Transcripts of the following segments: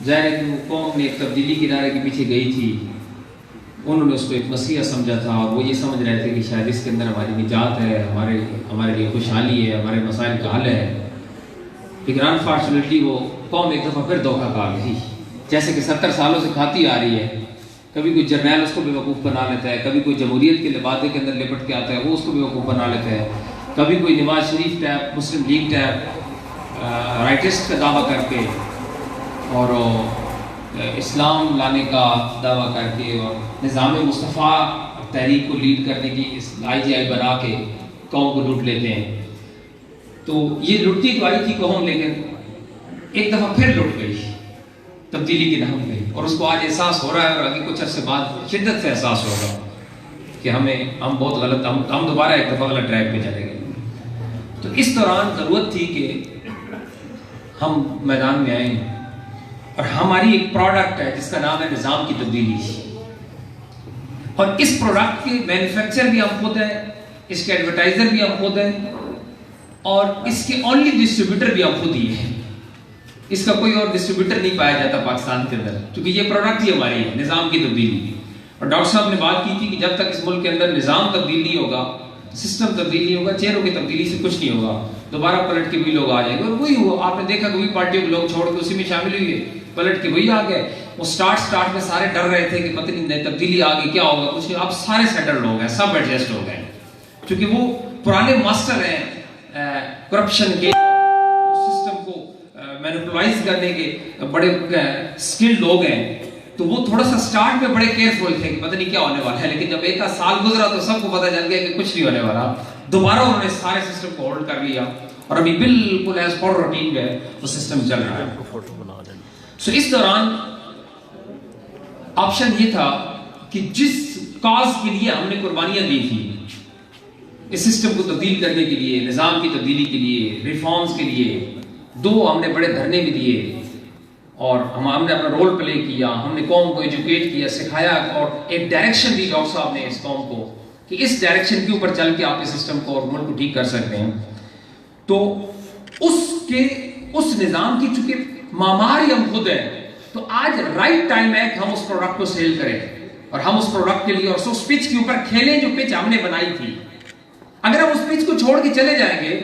ظاہر ہے کہ وہ قوم نے ایک تبدیلی کے ادارے کے پیچھے گئی تھی، انہوں نے اس کو ایک مسیحا سمجھا تھا، وہ یہ سمجھ رہے تھے کہ شاید اس کے اندر ہماری نجات ہے، ہمارے لیے خوشحالی ہے، ہمارے مسائل کا حل ہے. لیکن انفارچونیٹلی وہ قوم ایک دفعہ پھر دھوکہ کھا گئی، جیسے کہ 70 سالوں سے کھاتی آ رہی ہے. کبھی کوئی جرنیل اس کو بیوقوف بنا لیتا ہے، کبھی کوئی جمہوریت کے لبادے کے اندر لپٹ کے آتا ہے وہ اس کو بیوقوف بنا لیتا ہے، کبھی کوئی نواز شریف ٹیپ، مسلم لیگ ٹیپ، رائٹسٹ کا دعویٰ کر کے اور اسلام لانے کا دعویٰ کر کے اور نظام مصطفیٰ تحریک کو لیڈ کرنے کی آئی جی آئی بنا کے قوم کو لوٹ لیتے ہیں. تو یہ لٹتی تو آئی تھی قوم، لیکن ایک دفعہ پھر لٹ گئی تبدیلی کے نام پہ، اور اس کو آج احساس ہو رہا ہے، اور آگے کچھ عرصے بعد شدت سے احساس ہوگا کہ ہم بہت غلط، ہم دوبارہ ایک دفعہ غلط ٹریک پہ چلے گئے. تو اس دوران ضرورت تھی کہ ہم میدان میں آئیں، اور ہماری ایک پروڈکٹ ہے جس کا نام ہے نظام کی تبدیلی، اور اس پروڈکٹ کے مینوفیکچر بھی ہم خود ہیں، اس کے ایڈورٹائزر بھی ہم خود ہیں، اور اس کے اونلی ڈسٹریبیوٹر بھی ہم خود ہی ہیں. اس کا کوئی اور ڈسٹریبیوٹر نہیں پایا جاتا پاکستان کے اندر، کیونکہ یہ پروڈکٹ ہی ہماری ہے، نظام کی تبدیلی. اور ڈاکٹر صاحب نے بات کی تھی کہ جب تک اس ملک کے اندر نظام تبدیل نہیں ہوگا، سسٹم تبدیل نہیں ہوگا، چہروں کی تبدیلی سے کچھ نہیں ہوگا. دوبارہ پلٹ کے بھی لوگ آ جائیں گے، اور وہی ہوا. آپ نے دیکھا کہ وہی پارٹیوں کے لوگ چھوڑ کے اسی میں شامل ہوئی ہے، پلٹ کے وہی آ گئے. وہ سٹارٹ میں سارے ڈر رہے تھے کہ پتہ نہیں تبدیلی آ گئی کیا ہوگا، کچھ نہیں. اب سارے سیٹلڈ ہو گئے، سب ایڈجسٹ ہو گئے، کیونکہ وہ پرانے ماسٹر ہیں کرپشن کے، سسٹم کو مینیپولائز کرنے کے بڑے اسکلڈ لوگ ہیں. تو وہ تھوڑا سا سٹارٹ میں بڑے کیئرفل تھے کہ پتہ نہیں کیا ہونے والا ہے، لیکن جب ایک سال گزرا تو سب کو پتہ چل گیا کہ کچھ نہیں ہونے والا. دوبارہ انہوں نے سارے سسٹم کو ہولڈ کر لیا، اور ابھی بالکل ایز پر روٹین جو ہے وہ سسٹم چل رہا ہے. سو اس دوران آپشن یہ تھا کہ جس کاز کے لیے ہم نے قربانیاں دی تھی، اس سسٹم کو تبدیل کرنے کے لیے، نظام کی تبدیلی کے لیے، ریفارمز کے لیے، ہم نے بڑے دھرنے بھی دیے، اور ہم نے اپنا رول پلے کیا. ہم نے قوم کو ایجوکیٹ کیا، سکھایا، اور ایک ڈائریکشن دی ڈاکٹر صاحب نے اس قوم کو کہ اس ڈائریکشن کے اوپر چل کے آپ اس سسٹم کو اور ملک کو ٹھیک کر سکتے ہیں. تو اس نظام کی چونکہ معمار ہم خود ہیں، تو آج رائٹ ٹائم ہے کہ ہم اس پروڈکٹ کو سیل کریں، اور ہم اس پروڈکٹ کے لیے اور اس پچ کے اوپر کھیلیں جو پچ ہم نے بنائی تھی. اگر ہم اس پچ کو چھوڑ کے چلے جائیں گے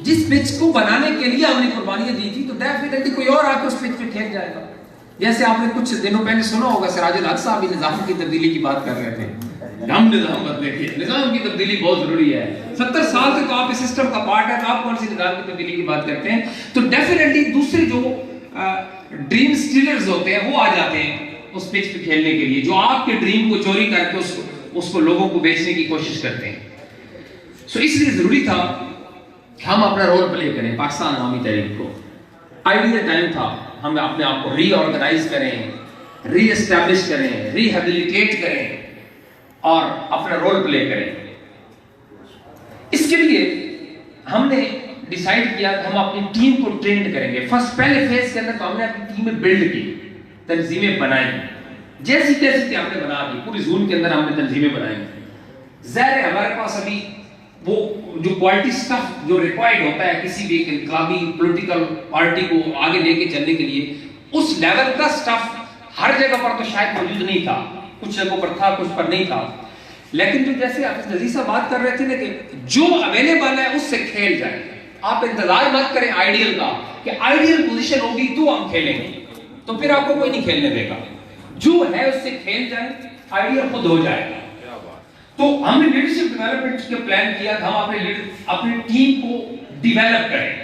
جس پچ کو بنانے کے لیے ہم نے قربانیاں دی تھی، تو ڈیفینیٹلی کوئی اور آ کے اس پچ پہ کھیل جائے گا. جیسے آپ نے کچھ دنوں پہلے سنا ہوگا سراج الحق صاحب نظام کی تبدیلی کی بات کر رہے تھے. ہم نظام بدلے تھے، نظام کی تبدیلی بہت ضروری ہے. 70 سال سے تو آپ اس سسٹم کا پارٹ ہے، تو آپ کون سی نظام کی تبدیلی کی بات کرتے ہیں؟ تو ڈیفینیٹلی دوسرے جو ڈریم سٹیلرز ہوتے ہیں وہ آ جاتے ہیں اس پچ پہ کھیلنے کے لیے، جو آپ کے ڈریم کو چوری کر کے اس کو لوگوں کو بیچنے کی کوشش کرتے ہیں. سو اس لیے ضروری تھا کہ ہم اپنا رول پلے کریں پاکستان عوامی تحریک کو. آئیڈیل ٹائم تھا ہم اپنے آپ کو ری آرگنائز کریں، ری اسٹیبلش کریں، ری ہیبلیٹیٹ کریں، اور اپنا رول پلے کریں. اس کے لیے ہم نے ڈیسائیڈ کیا کہ ہم اپنی ٹیم کو ٹرینڈ کریں گے. پہلے فیز کے اندر تو ہم نے اپنی ٹیمیں بلڈ کی، تنظیمیں بنائی، جیسی تیسی ہم نے بنا دی. پوری زون کے اندر ہم نے تنظیمیں بنائی. ظاہر ہے ہمارے پاس ابھی وہ جو کوالٹی سٹف جو ریکوائرڈ ہوتا ہے کسی بھی انقلابی پولیٹیکل پارٹی کو آگے لے کے چلنے کے لیے، اس لیول کا سٹف ہر جگہ پر تو شاید موجود نہیں تھا. کچھ جگہوں پر تھا، کچھ پر نہیں تھا. لیکن جو جیسے آپ نذیر صاحب بات کر رہے تھے نا کہ جو اویلیبل ہے اس سے کھیل جائے. آپ انتظار مت کریں آئیڈیل کا کہ آئیڈیل پوزیشن ہوگی تو ہم کھیلیں گے، تو پھر آپ کو کوئی نہیں کھیلنے دے گا. جو ہے اس سے کھیل جائیں، آئیڈیل خود ہو جائے گا. تو ہم نے لیڈرشپ ڈیولپمنٹ کے پلان کیا تھا ہم اپنی ٹیم کو ڈیولپ کریں.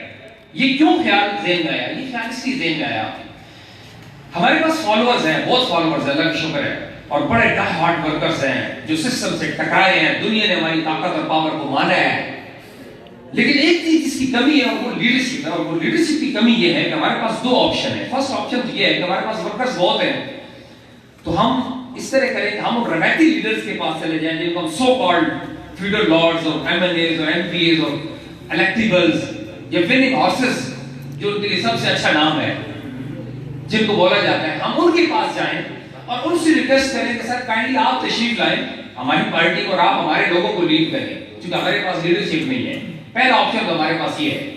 یہ کیوں خیال ذہن میں آیا؟ یہ خیال اس لیے ذہن میں آیا، ہمارے پاس فالوورز ہیں، بہت فالوورز ہیں، اللہ کا شکر ہے، اور بڑے ڈائی ہارڈ ورکرز ہیں جو سسٹم سے ٹکرائے ہیں. دنیا نے ہماری طاقت اور پاور کو مانا ہے، لیکن ایک چیز جس کی کمی ہے وہ لیڈرشپ ہے. اور وہ لیڈرشپ کی کمی یہ ہے کہ ہمارے پاس دو آپشن ہیں. فرسٹ آپشن یہ ہے کہ ہمارے پاس ورکرز بہت ہیں، تو ہم اس طرح کریں کہ ہم روایتی لیڈرز کے پاس چلے جائیں جن کو ہم سو کالڈ فیوڈل لارڈز اور ایم ایل ایز اور ایم پی ایز اور الیکٹیبلز یا وننگ ہارسز، جو ان کے لیے سب سے اچھا نام ہے، جن کو بولا جاتا ہے، ہم ان کے پاس جائیں اور ان سے ریکویسٹ کریں کہ سر کائنڈلی آپ تشریف لائیں ہماری پارٹی کو اور آپ ہمارے لوگوں کو لیڈ کریں، کیونکہ ہمارے پاس لیڈرشپ نہیں ہے. پہلا آپشن تو ہمارے پاس یہ ہے.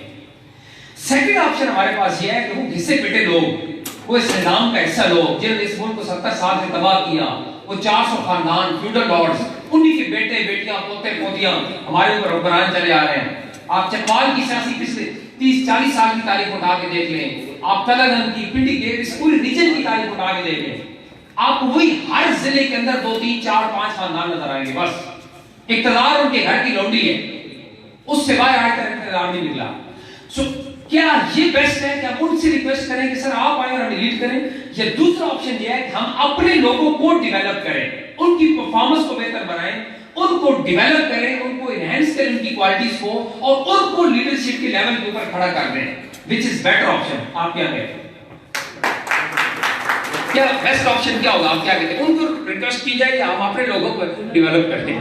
سیکنڈ آپشن ہمارے پاس یہ ہے کہ وہ گھسے پٹے لوگ وہ اس نظام کا حصہ لوگ جنہوں نے اس ملک کو 70 سال سے تباہ کیا، وہ 400 خاندان فیوڈل لارڈز، انہی کے بیٹے بیٹیاں پوتے پوتیاں ہمارے اوپر حکمران چلے آ رہے ہیں. آپ چکوال کی سیاسی پچھلے 30-40 سال کی تاریخ اٹھا کے دیکھ لیں، آپ تلنگان کی، پنڈی گیٹ، اس پورے ریجن کی تاریخ اٹھا کے دیکھ لیں، آپ وہی ہر ضلع کے اندر 2 3 4 5 خاندان نظر آئیں گے. بس اقتدار ان کے گھر کی لونڈی ہے، اس سے باہر آج تک اقتدار نہیں نکلا. سو کیا یہ بیسٹ ہے کہ ہم ان سے ریکویسٹ کریں کہ سر آپ آئیں اور ہم لیڈ کریں، یا دوسرا آپشن یہ ہے کہ ہم اپنے لوگوں کو ڈیولپ کریں، ان کی پرفارمنس کو بہتر بنائیں، ان کو ڈیولپ کریں، ان کو انہینس کریں ان کی کوالٹیز کو، اور ان کو لیڈرشپ کے لیول کے اوپر کھڑا کر دیں. which is better option. آپ کیا کہتے ہیں؟ کیا بیسٹ آپشن کیا ہوگا؟ آپ کیا کہتے ہیں؟ ان کو ریکویسٹ کی جائے کہ ہم اپنے لوگوں کو ڈیولپ کرتے ہیں.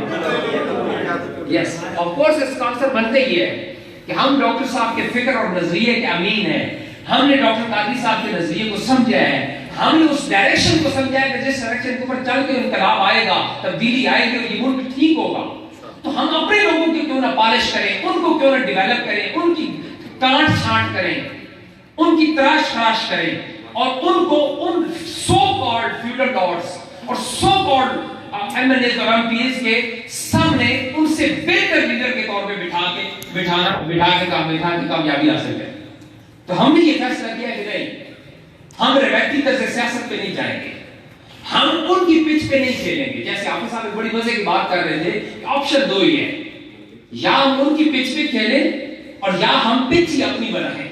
یس آف کورس اس کا آنسر بنتے ہی ہے کہ ہم ڈاکٹر صاحب کے فکر اور نظریے کے امین ہیں. ہم نے ڈاکٹر قادری صاحب کے نظریے کو سمجھا ہے، ہم نے اس ڈائریکشن کو سمجھا ہے کہ جس ڈائریکشن کے اوپر چل کے انقلاب آئے گا، تبدیلی آئے گی اور یہ ملک ٹھیک ہوگا. تو ہم اپنے لوگوں کی کیوں نہ پالش کریں، ان کو کیوں نہ ڈیولپ کریں، ان کی کانٹ چھانٹ کریں، ان کی تراش خراش کریں، اور ان کو ان سو کالڈ فیوڈل لارڈز اور so called M N As اور ایم پی ایز کے سامنے ان سے بہتر لیڈر کے طور پہ بٹھا کے کامیابی حاصل کریں. تو ہم نے یہ فیصلہ کیا کہ نہیں، ہم روایتی طرز سیاست پہ نہیں جائیں گے، ہم ان کی پچ پہ نہیں کھیلیں گے. جیسے آپ صاحب ایک بڑی مزے کی بات کر رہے تھے کہ آپشن 2 ہی ہے، یا ہم ان کی پچ پہ کھیلیں اور یا ہم پچ ہی اپنی بنائیں.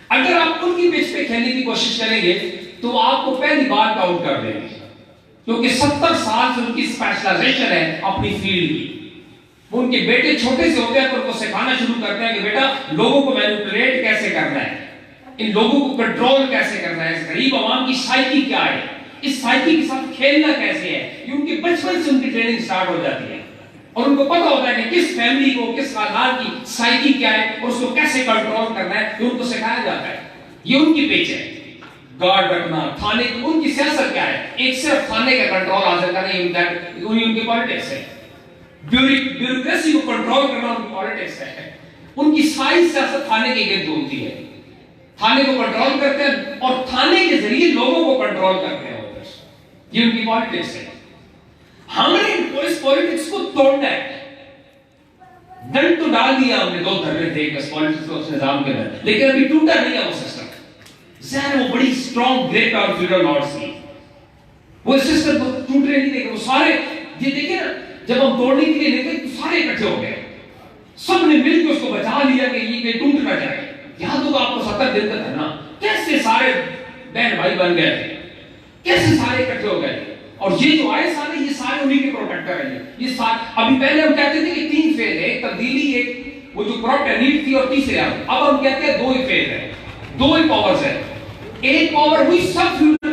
اگر آپ ان کی پچ پہ کھیلنے کی کوشش کریں گے تو آپ کو پہلی بار آؤٹ کر دیں گے، کیونکہ 70 سال سے ان کی اسپیشلائزیشن ہے اپنی فیلڈ کی. ان کے بیٹے چھوٹے سے ہوتے ہیں تو ان کو سکھانا شروع کرتے ہیں کہ بیٹا لوگوں کو مینیپولیٹ کیسے کرنا ہے، ان لوگوں کو کنٹرول کیسے کرنا ہے، اس غریب عوام کی سائیکی کیا ہے، اس سائیکی کے ساتھ کھیلنا کیسے ہے. یہ ان کے بچپن سے ان کی ٹریننگ سٹارٹ ہو جاتی ہے، اور ان کو پتا ہوتا ہے کہ کس فیملی کو، کس خاندان کی سائیکی کیا ہے اور اس کو کیسے کنٹرول کرنا ہے. یہ ان کو سکھایا جاتا ہے. یہ ان کی پیچ ہے. گارڈ رکھنا، تھانے کی ان کی سیاست کیا ہے، ایک صرف تھانے کا کنٹرول حاصل کرنا، یہ ان کی پالیٹکس ہے. بیوروکریسی کو کنٹرول کرنا ان کی پالیٹکس ہے. ان کی ساری سیاست تھانے کے گرد ہوتی ہے. تھانے کو کنٹرول کرتے ہیں اور تھانے کے ذریعے لوگوں کو کنٹرول کرتے ہیں. یہ ان کی پالیٹکس ہے. ہم نے اس پالیٹکس کو توڑنا ہے. ڈنڈ تو ڈال دیا ہم نے 2 دھرنے تھے اس پالیٹکس کو، اس نظام کے اندر، لیکن ابھی ٹوٹا نہیں ہے وہ سسٹم. ظاہر وہ بڑی اسٹرانگ گریپ اور فیوڈل لارڈز کی، وہ سسٹم کو ٹوٹنے نہیں دے گا. وہ سارے یہ دیکھیں نا، جب ہم توڑنے کے لیے لیتے تو سارے اکٹھے ہو گئے، سب نے مل کے اس کو بچا لیا کہ یہ ٹوٹ نہ جائے. یاد ہوگا آپ کو 70 دن کا دھرنا، کیسے سارے بہن بھائی بن گئے تھے، کیسے سارے اکٹھے ہو گئے. اور یہ جو آئے سارے، یہ سارے انہی کے پروٹیکٹ کر رہے ہیں. یہ سارے ابھی پہلے ہم کہتے تھے کہ 3 فیز ہے، ایک تبدیلی، ایک وہ جو کرپٹ نیڈ تھی، اور تیسرے اب ہم کہتے ہیں 2 ہی فیز ہے، 2 ہی پاورز ہے. ایک پاور ہوئی سب فیوڈل،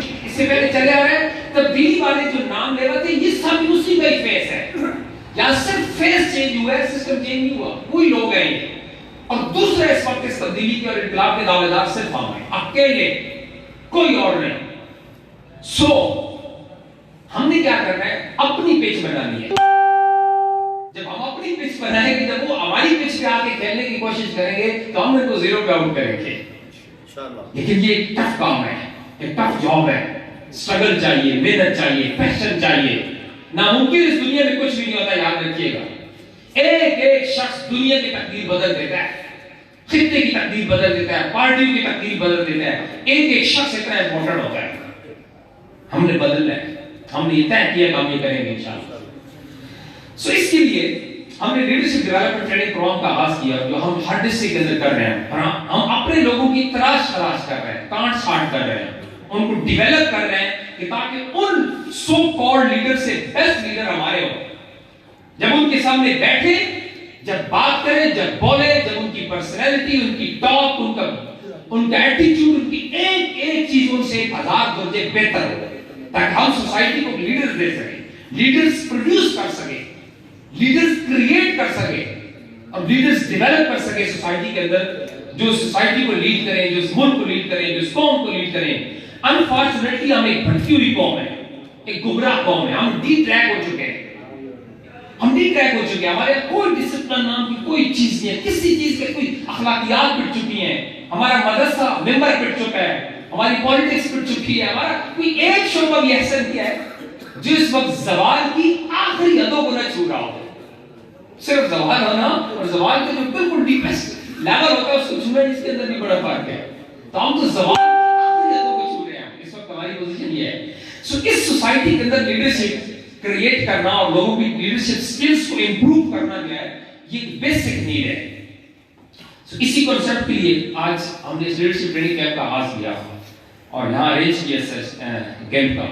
اس سے پہلے چلے آ رہے ہیں تبدیلی والے جو نام لے رہے تھے، یہ سب اسی کا ہی فیز ہے. یہاں صرف فیز چینج ہوا ہے، سسٹم چینج نہیں ہوا. وہی لوگ ہیں. اور دوسرے اس وقت اس تبدیلی کے اور انقلاب کے دعوے دار صرف ہم ہیں، اکیلے، کوئی اور نہیں. سو ہم نے کیا کرنا ہے، اپنی پچ بنانی ہے. جب ہم اپنی پچ بنائیں گے، جب وہ ہماری پچ پہ آ کے کھیلنے کی کوشش کریں گے تو ہم ان کو 0 پہ آؤٹ کریں گے. لیکن یہ ایک ٹف کام ہے، ایک ٹف جاب ہے. اسٹرگل چاہیے، محنت چاہیے، پیشن چاہیے. ناممکن اس دنیا میں کچھ بھی نہیں ہوتا، یاد رکھیے گا. ایک ایک شخص دنیا کی تقدیر بدل دیتا ہے، خطے کی تقدیر بدل دیتا ہے، پارٹیوں کی تقدیر بدل دیتا ہے. ایک ایک شخص اتنا امپورٹنٹ ہوتا ہے. ہم نے بدلنا ہے، ہم نے یہ طے کیا کہ ہم یہ کریں گے انشاءاللہ. سو اس کے لیے ہم نے لیڈرشپ ڈیولپمنٹ ٹریننگ پروگرام کا آغاز کیا، جو ہم ہر ڈسٹرکٹ کے اندر کر رہے ہیں. ہم اپنے لوگوں کی تلاش کر رہے ہیں، کانٹ چھانٹ کر رہے ہیں، ان کو ڈیولپ کر رہے ہیں کہ تاکہ ان سو کالڈ لیڈر سے بیسٹ لیڈر ہمارے ہو. جب ان کے سامنے بیٹھے، جب بات کریں، جب بولے، جب ان کی پرسنالٹی، ان کی ٹاک، ان کا ایٹیٹیوڈ، ان کی ایک ایک چیز ان سے 1000 درجے بہتر ہو، تاکہ ہم سوسائٹی کو لیڈرز دے سکیں، لیڈرز پروڈیوس کر سکیں، لیڈرز کریٹ کر سکیں، اور لیڈرز ڈیولپ کر سکیں سوسائٹی کے اندر، جو سوسائٹی کو لیڈ کریں، جو اس ملک کو لیڈ کریں، جو اس قوم کو لیڈ کریں. انفارچونیٹلی ہم ایک بھٹکی ہوئی قوم ہے، ایک گمراہ قوم ہے. ہم ڈی ٹریک ہو چکے ہیں، ہمارے کوئی ڈسپلن نام کی کوئی چیز نہیں ہے، کسی چیز کے کوئی اخلاقیات مٹ چکی ہیں. ہمارا مدرسہ ممبر پٹ چکا ہے, ہماری پالیٹکس پٹ چکی ہے, ہمارا کوئی ایک شعبہ بھی ایسا کیا ہے جو اس وقت زوال کی آخری حدوں کو نہ چھو رہا ہو. صرف زوال ہونا اور زوال کا جو بالکل ڈیپسٹ لیول ہوتا ہے اس کو چھونا, اس کے اندر بھی بڑا فرق ہے. تو ہم تو زوال کی آخری حدوں کو چھو رہے ہیں. اس وقت ہماری پوزیشن یہ ہے. سو اس سوسائٹی کے اندر لیڈرشپ کریٹ کرنا اور لوگوں کی لیڈرشپ سکلز کو امپروو کرنا جو ہے یہ بیسک نیڈ ہے. اسی کنسپٹ کے لیے آج ہم نے لیڈرشپ ٹریننگ کیمپ کا آغاز کیا اور یہاں ارینج کیا کیمپ کا.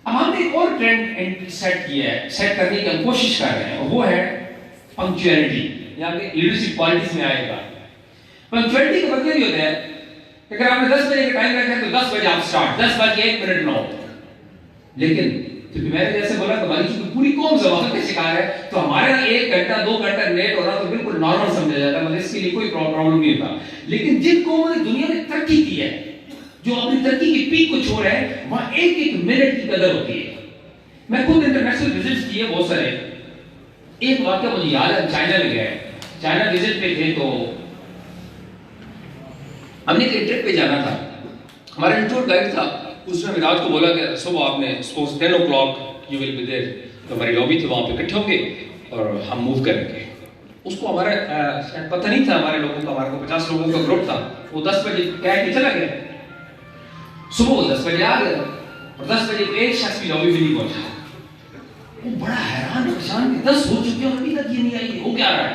اب ہم نے ایک اور ٹرینڈ سیٹ کیا ہے, سیٹ کرنے کی ہم کوشش کر رہے ہیں, اور وہ ہے پنکچوئلٹی. یہاں پہ لیڈرشپ کوالٹیز میں آئے گا. پنکچوئلٹی کا مطلب یہ ہوتا ہے کہ اگر آپ نے 10 بجے کا ٹائم رکھا ہے تو 10 بجے آپ سٹارٹ, 10:01 لیکن کیونکہ میں نے جیسے بولا کہ ہماری چونکہ پوری قوم زبان کا شکار ہے تو ہمارے یہاں 1 گھنٹہ 2 گھنٹہ لیٹ ہو رہا تو بالکل نارمل سمجھا جاتا ہے, مطلب اس کے لیے کوئی پرابلم نہیں ہوتا. لیکن جن قوموں نے دنیا میں ترقی کی ہے, جو اپنی ترقی کی پیک کو چھوڑ رہے ہیں, وہاں ایک ایک منٹ کی قدر ہوتی ہے. میں خود انٹرنیشنل وزٹس کیے بہت سارے. ایک واقعہ مجھے یاد ہے, چائنا میں گئے, چائنا وزٹ پہ تھے تو ہم نے ایک ٹرپ پہ جانا تھا. ہمارا جو ٹور گائیڈ تھا اس نے رات کو بولا کہ صبح آپ نے suppose 10 o'clock you will be there, تو ہماری لابی تھی وہاں پہ اکٹھے ہوں گے اور ہم موو کریں گے. اس کو ہمارا پتہ نہیں تھا, ہمارے لوگوں کا, ہمارے کو 50 لوگوں کا گروپ تھا. وہ 10 بجے کہہ کے چلا گیا. صبح وہ 10 بجے آ گیا اور 10 بجے ایک شخص بھی لابی میں نہیں پہنچا. وہ بڑا حیران پریشان کہ 10 ہو چکے ہیں ابھی تک یہ نہیں آئی, ہو کیا رہا ہے.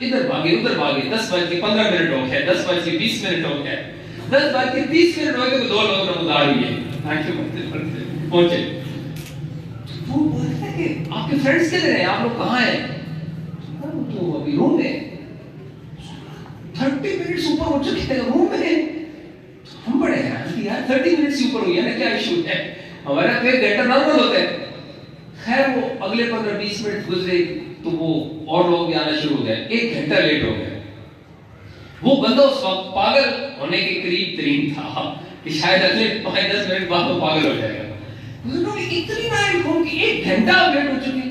ادھر بھاگے ادھر بھاگے, 10:15 ہو گئے, 10:20 ہو گئے, 10:30 ہو گئے, 2 لوگ نمودار ہوئی ہے پہنچے. وہ بولتا ہے کہ آپ کے فرینڈس کدھر ہیں, آپ لوگ کہاں ہیں؟ وہ تو ابھی روم میں. 30 منٹس اوپر ہو چکے ہیں روم میں. ہم بڑے حیران کہ یار 30 منٹس اوپر ہوئی ہے نا, کیا ایشو ہے؟ ہمارا تو 1 گھنٹہ نارمل ہوتا ہے. خیر وہ اگلے 15-20 منٹ گزرے تو وہ اور لوگ بھی آنا شروع ہو گئے, 1 گھنٹہ لیٹ ہو گئے. وہ بندہ اس وقت پاگل ہونے کے قریب ترین تھا کہ شاید اگلے 5-10 منٹ بعد وہ پاگل ہو جائے گا. اتنی نائٹ ہو کہ 1 گھنٹہ لیٹ ہو چکے.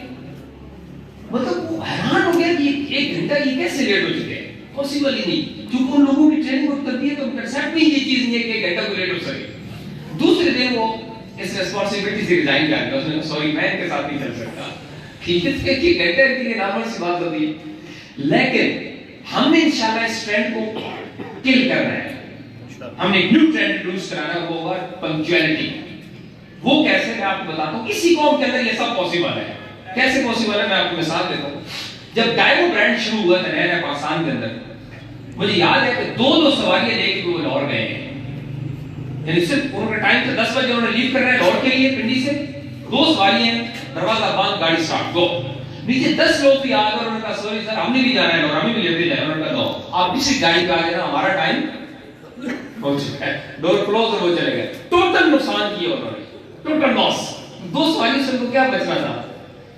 مطلب وہ حیران ہو گیا کہ 1 گھنٹہ یہ کیسے لیٹ ہو چکے, پاسبل ہی نہیں. کیونکہ ان لوگوں کی ٹریننگ بہت کرتی ہے تو کنسپٹ میں یہ چیز نہیں ہے کہ 1 گھنٹہ کو لیٹ ہو سکے. دوسرے دن وہ اس ریسپانسبلٹی سے ریزائن کر دیا. اس نے سوری میں ان کے ساتھ نہیں چل سکتا. ٹھیک ہے کہ گھنٹے کے لیے نارمل سی بات ہوتی ہے, لیکن ہم نے انشاءاللہ اس ٹرینڈ کو کل کرنا ہے. ہم نے ایک نیو ٹرینڈ انٹروڈیوس کرانا ہے, وہ ہوگا پنکچوئلٹی. وہ کیسے میں آپ کو بتاتا ہوں. اسی قوم کے اندر یہ سب پاسبل ہے. کیسے پاسبل ہے میں آپ کو مثال دیتا ہوں. جب ڈائیو برانڈ شروع ہوا تھا نیا پاکستان کے اندر, مجھے یاد ہے کہ 2 سواریاں لے کے وہ لاہور گئے ہیں. یعنی صرف ان کا ٹائم تھا 10 بجے انہوں نے لیو کرنا ہے لاہور کے لیے پنڈی سے. 2 سواریاں, دروازہ بند, گاڑی سٹارٹ, گو. نیچے 10 لوگ بھی آ گئے, انہوں نے کہا سوری سر ہم نے بھی جانا ہے اور ہمیں بھی لیتے جائیں. انہوں نے کہا نو آپ کسی گاڑی پہ آ گئے نا, ہمارا ٹائم ہو چکا ہے, ڈور کلوز, اور وہ چلے گئے. ٹوٹل نقصان کیا انہوں نے, ٹوٹل لاس. 2 سواریوں سے ان کو کیا بچنا تھا.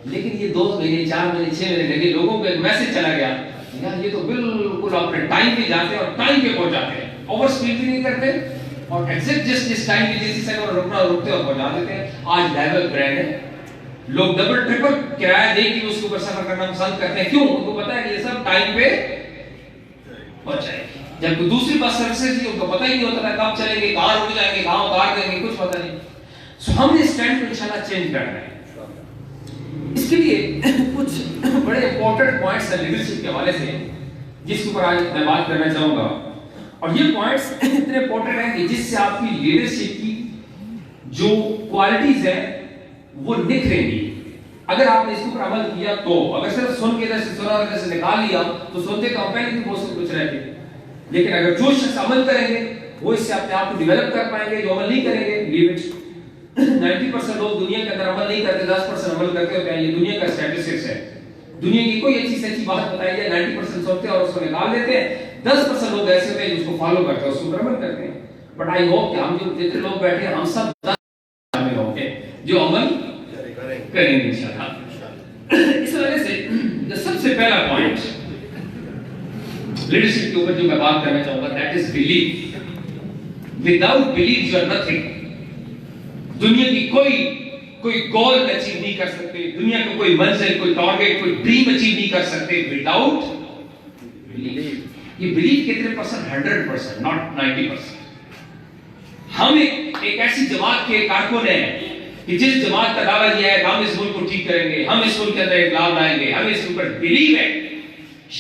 لیکن یہ 2 مہینے 4 مہینے 6 مہینے لگے, لوگوں کو ایک میسج چلا گیا یار یہ تو بالکل اپنے ٹائم پہ جاتے ہیں اور ٹائم پہ پہنچ جاتے ہیں, اوور اسپیڈ بھی نہیں کرتے اور ایگزیکٹ جس ٹائم پہ جس سیکنڈ رکنا رکتے اور پہنچا دیتے ہیں. آج ڈائیور برانڈ ہے, لوگ ڈبل ٹرپل کرایہ دے کے اس کے اوپر سفر کرنا پسند کرتے ہیں. کیوں؟ ان کو پتا ہے کہ یہ سب ٹائم پہ پہنچائے. جب دوسری بس سروسز ان کو پتہ ہی نہیں ہوتا تھا کب چلیں گے, کہاں رک جائیں گے, کہاں اتار دیں گے, کچھ پتہ نہیں. سو ہم نے اسٹینڈ کو انشاءاللہ چینج کرنا ہے. اس کے لیے کچھ بڑے امپورٹنٹ پوائنٹس ہیں لیڈرشپ کے حوالے سے جس کے اوپر آج میں بات کرنا چاہوں گا. اور یہ پوائنٹس اتنے امپورٹنٹ ہیں کہ جس سے آپ کی لیڈرشپ کی جو کوالٹیز ہیں وہ نکھریں گی. اگر آپ نے اس کے اوپر عمل کیا تو, اگر صرف سن کے ادھر سے سنا ادھر سے نکال لیا تو سنتے کا پہلے بھی بہت کچھ رہتے. لیکن اگر جو شخص عمل کریں گے وہ اس سے اپنے آپ کو ڈیولپ کر پائیں گے. جو عمل نہیں کریں گے, لیو اٹ. 90% لوگ دنیا کے اندر عمل نہیں کرتے, 10% عمل کرتے ہوتے ہیں. یہ دنیا کا اسٹیٹسٹکس ہے. دنیا کی کوئی اچھی سے اچھی بات بتائی جائے 90% سنتے ہیں اور اس کو نکال دیتے ہیں. 10% لوگ ایسے ہوتے ہیں جو اس کو فالو کرتے ہیں, اس کو عمل کرتے ہیں. بٹ آئی ہوپ کہ ہم جو جتنے لوگ بیٹھے ہیں ہم سب شامل ہوں گے جو عمل کریں گے انشاءاللہ. اس وجہ سے سب سے پہلا پوائنٹ لیڈرشپ کے اوپر جو میں بات کرنا چاہوں گا that is belief. Without belief you are nothing. دنیا کی کوئی گول اچیو نہیں کر سکتے, دنیا کا کوئی منزل, کوئی ٹارگیٹ, کوئی ڈریم اچیو نہیں کر سکتے وداؤٹ بلیف. یہ بلیف کتنے پرسنٹ؟ 100%، ناٹ 90%. ہم ایک ایسی جماعت کے کارکن ہیں کہ جس جماعت کا دعویٰ یہ ہے کہ ہم اس ملک کو ٹھیک کریں گے، ہم اس ملک کے اندر انقلاب لائیں گے، ہمیں اس کے اوپر بلیو ہے.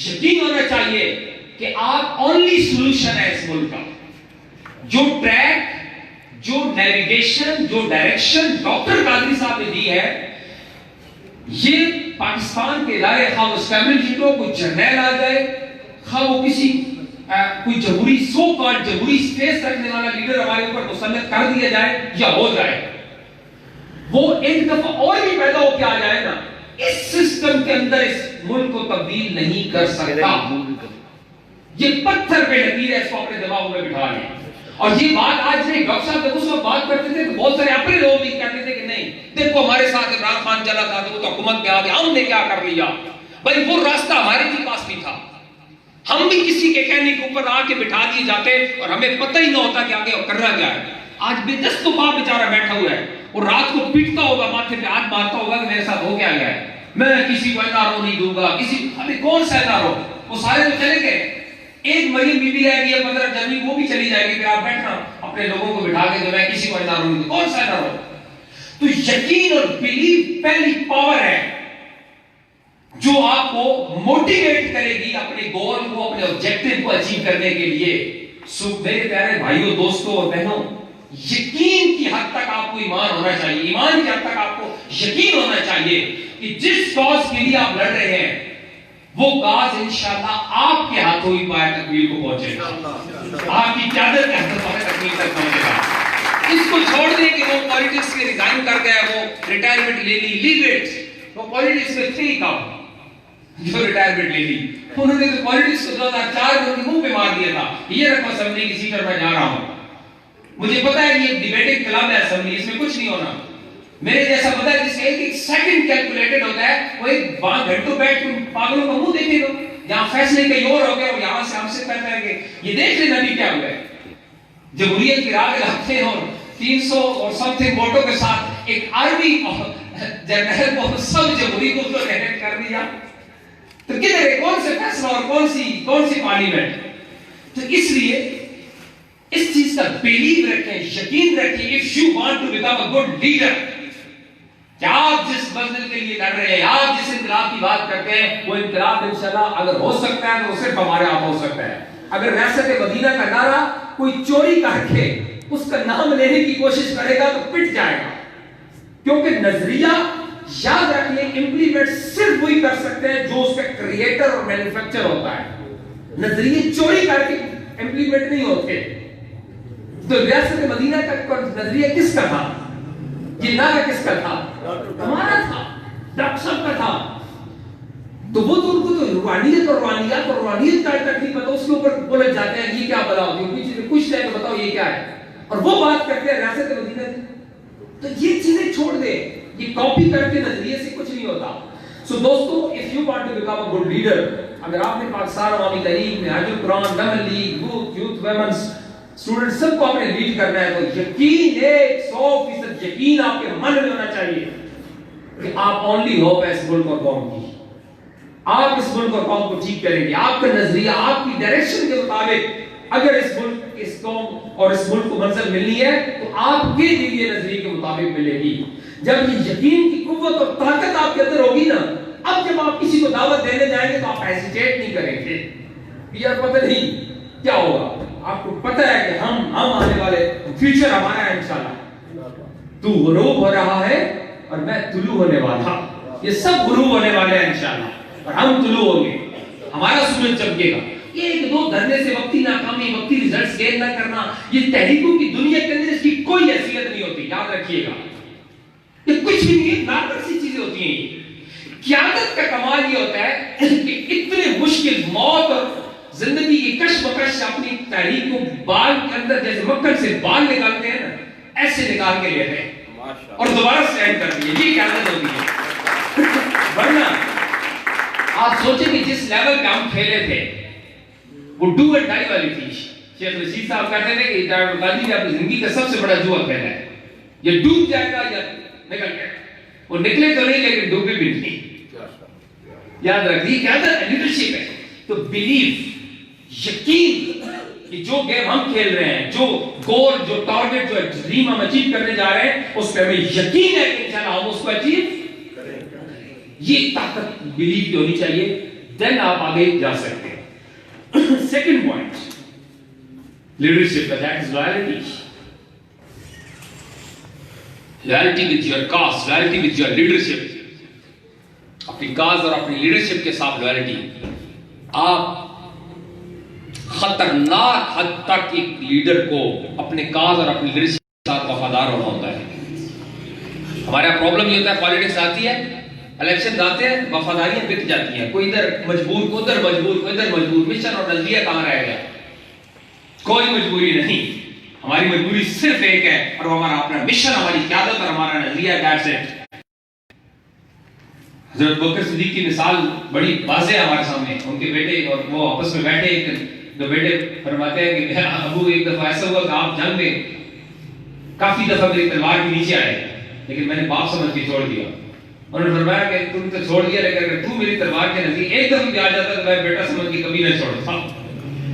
یقین ہونا چاہیے کہ آپ اونلی سولوشن ہے اس ملک کا. جو ٹریک، جو نیویگیشن، جو ڈائریکشن ڈاکٹر قادری صاحب نے دی ہے، یہ پاکستان کے ادارے، خواہ وہ اسٹیبلشمنٹ ہو، کوئی جرنیل آ جائے، خواہ وہ کسی کوئی جمہوری سو کالڈ جمہوری اسپیس رکھنے والا لیڈر ہمارے اوپر مسلط کر دیا جائے یا ہو جائے، وہ ایک دفعہ اور بھی پیدا ہو کے آ جائے نا، اس سسٹم کے اندر اس ملک کو تبدیل نہیں کر سکتا. یہ پتھر پہ لکیر ہے، اس کو اپنے دماغوں میں بٹھا لیں. اور یہ بات آج نہیں، ڈاکٹر صاحب جب اس وقت بات کرتے تھے تو بہت سارے اپنے لوگ بھی کہتے تھے کہ نہیں دیکھو ہمارے ساتھ عمران خان چلا تھا تو وہ تو حکومت میں آ گیا، ہم نے کیا کر لیا. بھائی وہ راستہ ہمارے بھی پاس بھی تھا، ہم بھی کسی کے کہنے کے اوپر آ کے بٹھا دیے جاتے اور ہمیں پتہ ہی نہ ہوتا کہ آگے کرنا کیا ہے. آج بے دست تو باپ بیچارہ بیٹھا ہوا ہے اور رات کو پیٹتا ہوگا، ماتھے پہ ہاتھ مارتا ہوگا کہ میرے ساتھ ہو کیا گیا ہے، میں کسی کو اینا رو نہیں دوں گا. ابھی کون سا اینا رو؟ وہ سارے تو چلے گئے. ایک مریم بی بی رہ گئی ہے 15 جنوری، وہ بھی چلی جائے گی کہ آپ بیٹھنا اپنے لوگوں کو بٹھا کے، جو میں کسی کو اینا رو نہیں دوں. کون سا اینا رو؟ تو یقین اور بلیف پہلی پاور ہے جو آپ کو موٹیویٹ کرے گی اپنے گول کو، اپنے آبجیکٹو کو اچیو کرنے کے لیے. میرے پیارے بھائیوں، دوستوں اور بہنوں، یقین کی حد تک آپ کو ایمان ہونا چاہیے، ایمان کی حد تک آپ کو یقین ہونا چاہیے کہ جس کاز کے لیے آپ لڑ رہے ہیں وہ کاز انشاءاللہ آپ کے ہاتھوں ہی پائے تکمیل کو پہنچے گا، آپ کی قیادت کے ہاتھوں پائے تکمیل تک پہنچے گا. اس کو چھوڑ دیں کہ وہ پالیٹکس کے ریزائن کر گیا، وہ ریٹائرمنٹ لے لی، لیو اٹ. وہ پالیٹکس میں تھے ہی کام جو ریٹائرمنٹ لے لی. انہوں نے تو پالیٹکس کو 2004 میں منہ پہ مار دیا تھا، یہ رکھو اسمبلی کی سیٹ اور میں جا رہا ہوں. مجھے پتا ہے کہ یہ ڈیبیٹنگ کلب ہے اسمبلی، اس میں کچھ نہیں ہونا. میرے جیسا پتا ہے جس کا ایک سیکنڈ کیلکولیٹڈ ہوتا ہے، وہ ایک گھنٹوں بیٹھ کے پاگلوں کا منہ دیکھے گا. جہاں فیصلے کہیں اور ہو گیا اور یہاں سے ہم سے کر کریں گے. یہ دیکھ لینا بھی کیا ہوا ہے. جمہوریت کی راہ لاتے ہیں اور 300 اور سم تھنگ ووٹوں کے ساتھ ایک آرمی جنرل کو سب جمہوری کو تو ریلیکٹ کر دیا. تو کدھر ہے کون سے فیصلہ اور کون سی پارلیمنٹ؟ تو اس لیے اس چیز کا بیلیو رکھیں، یقین رکھیں. if you want to become a good leader، کیا آپ جس منزل کے لیے لڑ رہے ہیں، آپ جس انقلاب کی بات کرتے ہیں، وہ انقلاب انشاءاللہ اگر ہو سکتا ہے تو صرف ہمارے آپ ہو سکتا ہے. اگر ریاست مدینہ کا نعرہ کوئی چوری کر کے اس کا نام لینے کی کوشش کرے گا تو پٹ جائے گا. کیونکہ نظریہ یاد رکھیں امپلیمنٹ صرف وہی کر سکتے ہیں جو اس کا کریٹر اور مینوفیکچر ہوتا ہے. نظریے چوری کر کے امپلیمنٹ نہیں ہوتے. تو ریاست مدینہ کا نظریہ کس کا تھا؟ یہ نعرہ کس کا تھا؟ ہمارا تھا، ڈاکٹر صاحب کا تھا. تو وہ تو ان کو تو روحانیت اور روحانیات اور روحانیت کا تک نہیں پتا، اس کے اوپر بولے جاتے ہیں یہ کیا بلا ہوتی ہے، پیچھے سے کچھ ہے تو بتاؤ یہ کیا ہے، اور وہ بات کرتے ہیں ریاست مدینہ کی. تو یہ چیزیں چھوڑ دے، یہ کاپی کر کے نظریے سے کچھ نہیں ہوتا. سو دوستو، if you want to become a good leader، اگر آپ نے پاکستان عوامی تحریک میں حج القرآن، نمل لیگ، یوتھ ویمنز، اسٹوڈنٹ سب کو آپ نے لیڈ کرنا ہے تو یقین 100% یقین آپ کے من میں ہونا چاہیے کہ آپ اونلی ہوپ ہے اس ملک اور قوم کی. آپ اس ملک اور قوم کو ٹھیک کریں گے. آپ کا نظریہ آپ کی ڈائریکشن کے مطابق اگر اس ملک، اس قوم اور اس ملک کو منزل ملنی ہے تو آپ کے دیے نظریے کے مطابق ملے گی. جب یہ یقین کی قوت اور طاقت آپ کے اندر ہوگی نا، اب جب آپ کسی کو دعوت دینے جائیں گے تو آپ ہیزیٹیٹ نہیں کریں گے. یار پتہ نہیں کیا ہوگا، آپ کو پتہ ہے کہ ہم آنے والے فیوچر ہمارا ہے انشاءاللہ. تو غروب ہو رہا ہے اور میں طلوع ہونے والا، یہ سب غروب ہونے والے ہیں انشاءاللہ اور ہم طلوع ہوں گے، ہمارا سورج چمکے گا. یہ ایک دو دھرنے سے وقتی ناکامی، وقتی ریزلٹس گین نہ کرنا، یہ تحریکوں کی دنیا کے اندر اس کی کوئی حیثیت نہیں ہوتی. یاد رکھیے گا، یہ کچھ بھی نہیں، نارمل سی چیزیں ہوتی ہیں. قیادت کا کمال یہ ہوتا ہے کہ اتنے مشکل موت اور زندگی کی کشمکش سے اپنی تحریک کو بال کے اندر جیسے مکھن سے بال نکالتے ہیں نا، ایسے نکال کے لیتے ہیں اور دوبارہ سٹینڈ کرتی ہے. یہ قیادت ہوتی ہے. ورنہ آپ سوچیں کہ جس لیول پہ ہم کھیلے تھے وہ ڈو اینڈ ڈائی والی تھی. شیخ رشید صاحب کہتے تھے کہ ڈاکٹر غازی نے اپنی زندگی کا سب سے بڑا جوا کھیلا ہے، یہ ڈوب جائے گا یا نکل جائے گا. وہ نکلے تو نہیں لیکن ڈوبے بھی نہیں. یاد رکھیے قیادت لیڈرشپ ہے. تو بلیف یقین کہ جو گیم ہم کھیل رہے ہیں، جو گول، جو ٹارگٹ، جو ڈریم ہم اچیو کرنے جا رہے ہیں، اس پہ ہمیں یقین ہے کہ انشاءاللہ ہم اس کو اچیو کریں گے. یہ طاقت بلیو کی ہونی چاہیے، دین آپ آگے جا سکتے ہیں. سیکنڈ پوائنٹ لیڈرشپ کا، that is loyalty. Loyalty with your cause, loyalty with your leadership. اپنی کاز اور اپنی لیڈرشپ کے ساتھ لائلٹی. آپ خطرناک حد تک ایک لیڈر کو اپنے کاز اور اپنی لیڈرشپ کے ساتھ وفادار ہونا ہوتا ہے. ہمارا پرابلم یہ ہوتا ہے، پالیٹکس آتی ہے، الیکشن آتے ہیں، وفاداریاں بک جاتی ہیں. کوئی ادھر مجبور، کوئی ادھر مجبور، کوئی ادھر مجبور. مشن اور نظریہ کہاں رہ گیا؟ کوئی مجبوری نہیں. ہماری مجبوری صرف ایک ہے، اور وہ ہمارا اپنا مشن، ہماری قیادت اور ہمارا نظریہ. That's it. حضرت بکر صدیق کی مثال بڑی واضح ہے ہمارے سامنے. ان کے بیٹے اور وہ آپس میں بیٹھے، دو بیٹے فرماتے ہیں کہ ابو ایک دفعہ ایسا ہوا کہ آپ جنگ میں کافی دفعہ میری تلوار کے نیچے آئے، لیکن میں نے باپ سمجھ کے چھوڑ دیا. انہوں نے فرمایا کہ تم تو چھوڑ دیا، لیکن اگر تو میری تلوار کے نزدیک ایک دفعہ بھی آ جاتا تو میں بیٹا سمجھ کے کبھی نہ چھوڑتا،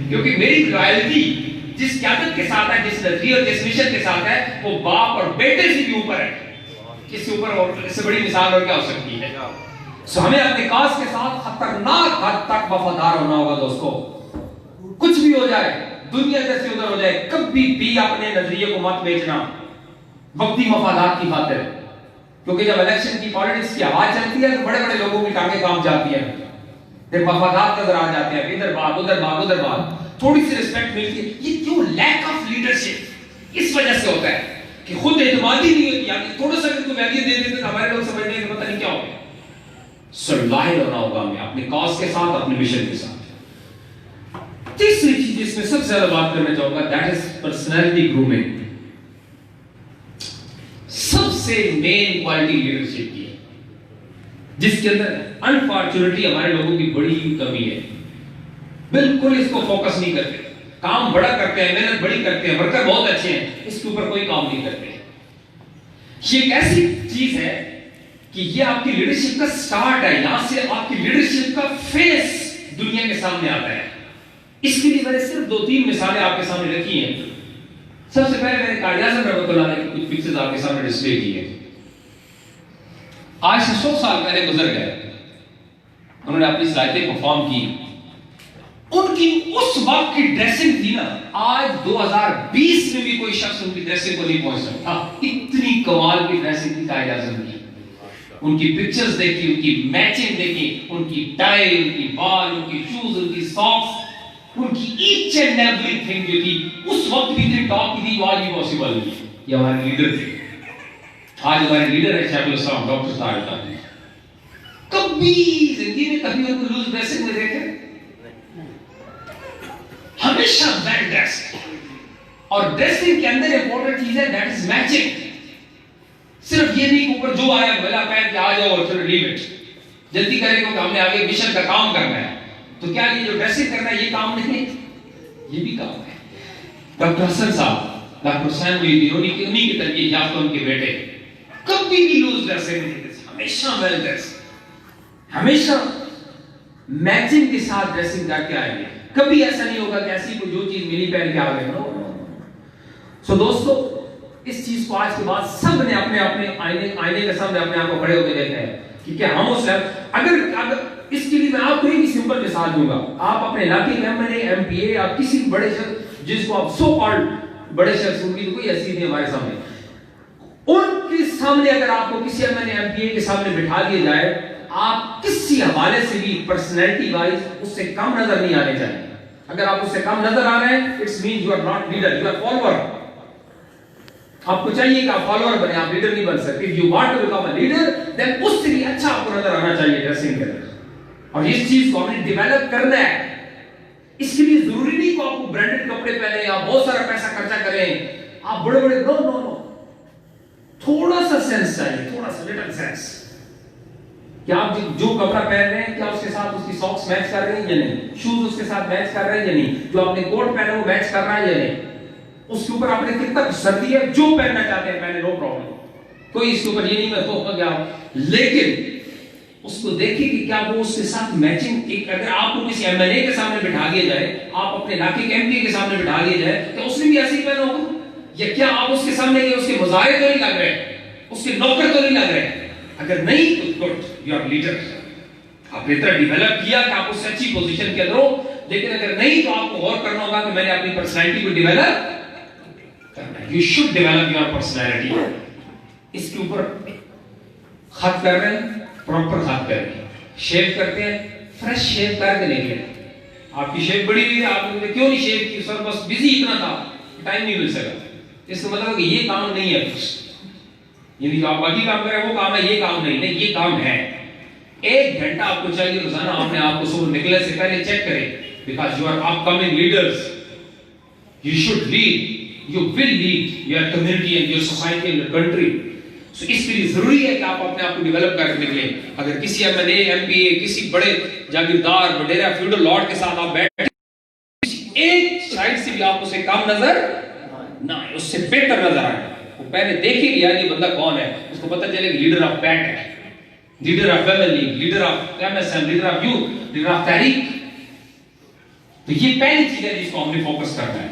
کیونکہ میری لائلٹی جس قیادت کے ساتھ ہے، جس نظریے اور جس مشن کے ساتھ ہے، وہ باپ اور بیٹے سے بھی اوپر ہے. اس سے اوپر اور اس سے بڑی مثال اور کیا ہو سکتی ہے؟ سو ہمیں اپنے کاز کے ساتھ خطرناک حد تک وفادار ہونا ہوگا دوستو. کچھ بھی ہو جائے، دنیا جیسے ادھر ہو جائے، کبھی بھی اپنے نظریے کو مت بیچنا وقتی مفادات کی خاطر. کیونکہ جب الیکشن کی پالیٹکس کی آواز چلتی ہے تو بڑے بڑے لوگوں کی ٹانگیں کام جاتی ہیں، پھر مفادات نظر آ جاتے ہیں، ادھر بات ادھر بات ادھر بات. تھوڑی سی رسپیکٹ ملتی ہے. یہ کیوں؟ لیک آف لیڈرشپ اس وجہ سے ہوتا ہے کہ خود اعتمادی نہیں ہوتی. یعنی تھوڑا سا بھی ویلیو دے دیتے تو ہمارے لوگ سمجھنے کہ پتہ نہیں کیا ہو گیا. سو لائل ہونا ہوگا ہمیں اپنے کاز کے ساتھ، اپنے مشن کے ساتھ. تیسری چیز جس میں سب سے زیادہ بات کرنا چاہوں گا، دیٹ از پرسنالٹی گرومنگ. سب سے مین کوالٹی لیڈرشپ کی ہے، جس کے اندر انفارچونیٹلی ہمارے لوگوں کی بڑی کمی ہے. بالکل اس کو فوکس نہیں کرتے. کام بڑا کرتے ہیں، محنت بڑی کرتے ہیں، ورکر بہت اچھے ہیں، اس کے اوپر کوئی کام نہیں کرتے. یہ ایک ایسی چیز ہے کہ یہ آپ کی لیڈرشپ کا سٹارٹ ہے. یہاں سے آپ کی لیڈرشپ کا فیس دنیا کے سامنے آتا ہے. اس کے لیے میں نے صرف 2-3 مثالیں آپ کے سامنے رکھی ہیں. سب سے پہلے میں نے قائد اعظم رحمۃ اللہ علیہ کی کچھ پکچرز آپ کے سامنے ڈسپلے کی ہیں. آج سے 100 سال پہلے گزر گئے، انہوں نے اپنی صلاحیتیں پرفارم کی. ان کی اس وقت کی ڈریسنگ تھی نا، آج 2020 میں بھی کوئی شخص ان کی ڈریسنگ کو نہیں پہنچ سکتا. اتنی کمال کی ڈریسنگ تھی قائد اعظم کی. ان کی پکچرز دیکھی، ان کی میچنگ دیکھی، ان کی ٹائی، ان کی بال، ان کی شوز، ان کی ساکس، ان کی ایچ اینڈ ایوری تھنگ جو تھی اس وقت بھی تھی، ٹاپ کی تھی، آج بھی پاسبل نہیں. یہ ہمارے لیڈر تھے. آج ہمارے لیڈر ہے شیخ الاسلام ڈاکٹر طارق عطا. کبھی زندگی میں کبھی ان کو لوز ڈریسنگ میں دیکھے؟ ہمیشہ ویل ڈریسڈ. اور ڈریسنگ کے اندر امپورٹنٹ چیز ہے دیٹ از میچنگ. صرف یہ نہیں کہ اوپر جو آیا بلا پہن کے آ جاؤ اور پھر لیو اٹ. جلدی کریں کیونکہ ہم نے آگے مشن کا کام کرنا ہے. تو کیا یہ جو ڈریسنگ کرنا ہے یہ کام نہیں؟ یہ بھی کام ہے. ڈاکٹر حسن صاحب، ڈاکٹر حسین محی الدین، انہی کی تربیت یافتہ ان کے بیٹے کبھی بھی لوز ڈریسنگ نہیں کرتے، ہمیشہ ویل ڈریس، ہمیشہ میچنگ کے ساتھ ڈریسنگ کر کے آئیں گے. کبھی ایسا نہیں ہوگا کہ ایسی کوئی جو چیز ملی پہن کے آ گئے. سو دوستو، اس چیز کو آج کے بعد سب نے اپنے اپنے آئینے کے سامنے اپنے آپ کو کھڑے ہو کے دیکھا ہے کہ کیا ہم اس اگر اس کے لیے میں آپ کو ایک سمپل مثال دوں گا. آپ اپنے علاقے میں ایم پی اے، آپ کسی بڑے شخص جس کو آپ سو کالڈ بڑے شخص، ان کی تو کوئی ایسی نہیں ہمارے سامنے، ان کے سامنے اگر آپ کو کسی ایم پی اے کے سامنے بٹھا دیا جائے، آپ کسی حوالے سے بھی پرسنالٹی وائز اس سے کم نظر نہیں آنے چاہیے. اگر آپ اس سے کم نظر آ رہے ہیں، it's mean you are not leader, you are follower. آپ کو چاہیے کہ آپ فالوور بنے، آپ لیڈر نہیں بن سکتے. if you want to become a leader then اس سے بھی اچھا آپ کو نظر آنا چاہیے ڈریسنگ کے اندر. اور اس چیز کو ہم نے ڈیولپ کرنا ہے. اس کے لیے ضروری نہیں کہ آپ کو برانڈڈ کپڑے پہنے یا بہت سارا پیسہ خرچہ کریں، آپ بڑے بڑے، نو نو نو. تھوڑا سا سینس چاہیے، تھوڑا سا لٹل سینس. کیا آپ جو کپڑا پہن رہے ہیں کیا اس کے ساتھ اس کی ساکس میچ کر رہے ہیں یا نہیں؟ شوز اس کے ساتھ میچ کر رہے ہیں یا نہیں؟ جو آپ نے کوٹ پہنا وہ میچ کر رہا ہے یا نہیں؟ اس کے اوپر آپ نے کتنا سردی ہے جو پہننا چاہتے ہیں پہنے، نو پرابلم. کوئی اس کے اوپر یہ نہیں میں تو گیا، لیکن اس کو دیکھیں کہ کیا وہ اس کے ساتھ میچنگ. اگر آپ کو کسی ایم ایل اے کے سامنے بٹھا دیا جائے, آپ اپنے علاقے کے ایم پی کے سامنے بٹھا دیا جائے, تو اس نے بھی ایسے ہی پہنا ہوگا؟ یا کیا آپ اس کے سامنے اس کے مظاہرے تو نہیں لگ رہے, اس کے نوکر تو نہیں لگ رہے؟ اگر نہیں تو گڈ, یو آر لیڈر. آپ نے اتنا ڈیولپ کیا کہ آپ اس سے اچھی پوزیشن کے اندر ہو. لیکن اگر نہیں تو آپ کو غور کرنا ہوگا کہ میں نے اپنی پرسنالٹی کو ڈیولپ کرنا ہے. You should develop your personality. اس کے اوپر خط کر رہے ہیں, پراپر خط کر رہے ہیں, شیو کرتے ہیں, فریش شیو کر کے نکلے. آپ کی شیو بڑی ہوئی ہے, آپ نے کیوں نہیں شیو کی؟ سر بس بزی اتنا تھا, ٹائم نہیں مل سکا. اس کا مطلب کہ یہ کام نہیں ہے کچھ, یعنی جو آپ باقی کام کر رہے ہیں وہ کام ہے, یہ کام نہیں. نہیں, یہ کام ہے. 1 گھنٹہ آپ کو چاہیے روزانہ اپنے آپ کو صبح نکلنے سے پہلے چیک کریں, because you are upcoming leaders. You should lead, you will lead your community and your society and your country. So اس کے لیے ضروری ہے کہ آپ اپنے آپ کو ڈیولپ کر کے نکلیں. اگر کسی M L A, M P A, کسی بڑے جاگیردار, وڈیرا, فیوڈل لارڈ کے ساتھ آپ بیٹھے, ایک سائڈ سے بھی آپ اسے کم نظر نہ آئے, اس سے بہتر نظر آئے. وہ پہلے دیکھیں گے یار یہ بندہ کون ہے, اس کو پتہ چلے کہ لیڈر آف پیٹ ہے, leader of family, leader of M S M, leader of youth, leader of تحریک. تو یہ پہلی چیز ہے جس کو ہم نے فوکس کرنا ہے.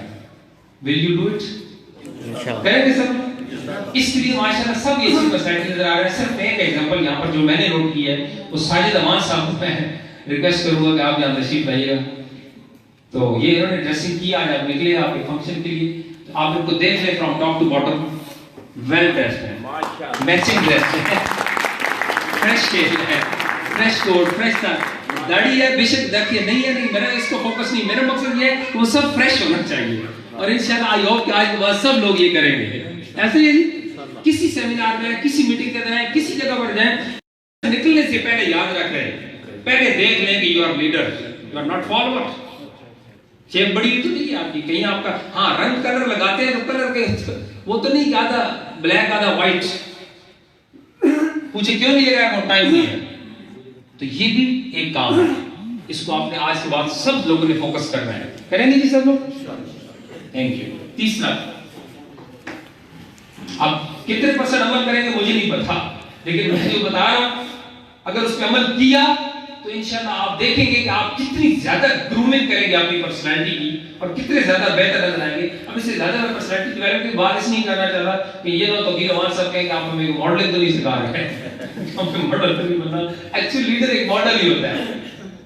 Will you do it? کریں گے سب؟ اس کے لیے ماشاءاللہ سب یہ اسی پرسنالٹی نظر آ رہا ہے. صرف ایک ایگزامپل یہاں پر جو میں نے نوٹ کی ہے, وہ ساجد امان صاحب کو میں ریکویسٹ کروں گا کہ آپ یہاں تشریف لائیے گا. تو یہ انہوں نے ڈریسنگ کیا, آج آپ نکلے آپ کے فنکشن کے لیے, تو آپ ان کو دیکھ لیں from top to bottom. Well dressed ہے, میچنگ ڈریس ہے, فریش شیو ہے, فریش کوٹ, فریش داڑھی ہے, بے شک دیکھیے نہیں ہے, نہیں میرا اس کو فوکس نہیں, میرا مقصد یہ ہے کہ وہ سب فریش ہونا چاہیے. اور انشاءاللہ آئی ہوپ کہ آج کے بعد سب لوگ یہ کریں گے. ایسے ہی کسی سیمینار میں, کسی میٹنگ کے دوران, کسی جگہ پر جائیں, نکلنے سے پہلے یاد رکھ لیں, پہلے دیکھ لیں کہ you are leader, you are not follower. Shape بڑی تو نہیں ہے آپ کی, کہیں آپ کا ہاں رنگ کلر لگاتے ہیں تو کلر کے وہ تو نہیں کہ آدھا بلیک آدھا وائٹ, پوچھے کیوں نہیں لے رہا, ٹائم نہیں ہے. تو یہ بھی ایک کام ہے, اس کو آپ نے آج کے بعد سب لوگوں نے فوکس کرنا ہے. کریں گے جی سب لوگ؟ Thank you. تیسرا, اب کتنے % عمل کریں گے مجھے نہیں پتا, لیکن میں جو بتا رہا ہوں اگر اس پہ عمل کیا تو انشاءاللہ آپ دیکھیں گے کہ آپ کتنی زیادہ گرومنگ کریں گے اپنی پرسنالٹی کی, اور کتنے زیادہ بہتر نظر آئیں گے. اب اس سے زیادہ میں پرسنالٹی ڈیولپمنٹ کی بات اس نہیں کرنا چاہ رہا کہ یہ لوگ توقیر امان صاحب کہیں کہ آپ ہمیں ماڈلنگ تو نہیں سکھا رہے ہیں, ہمیں ماڈل تو نہیں بننا. ایکچولی لیڈر ایک ماڈل ہی ہوتا ہے.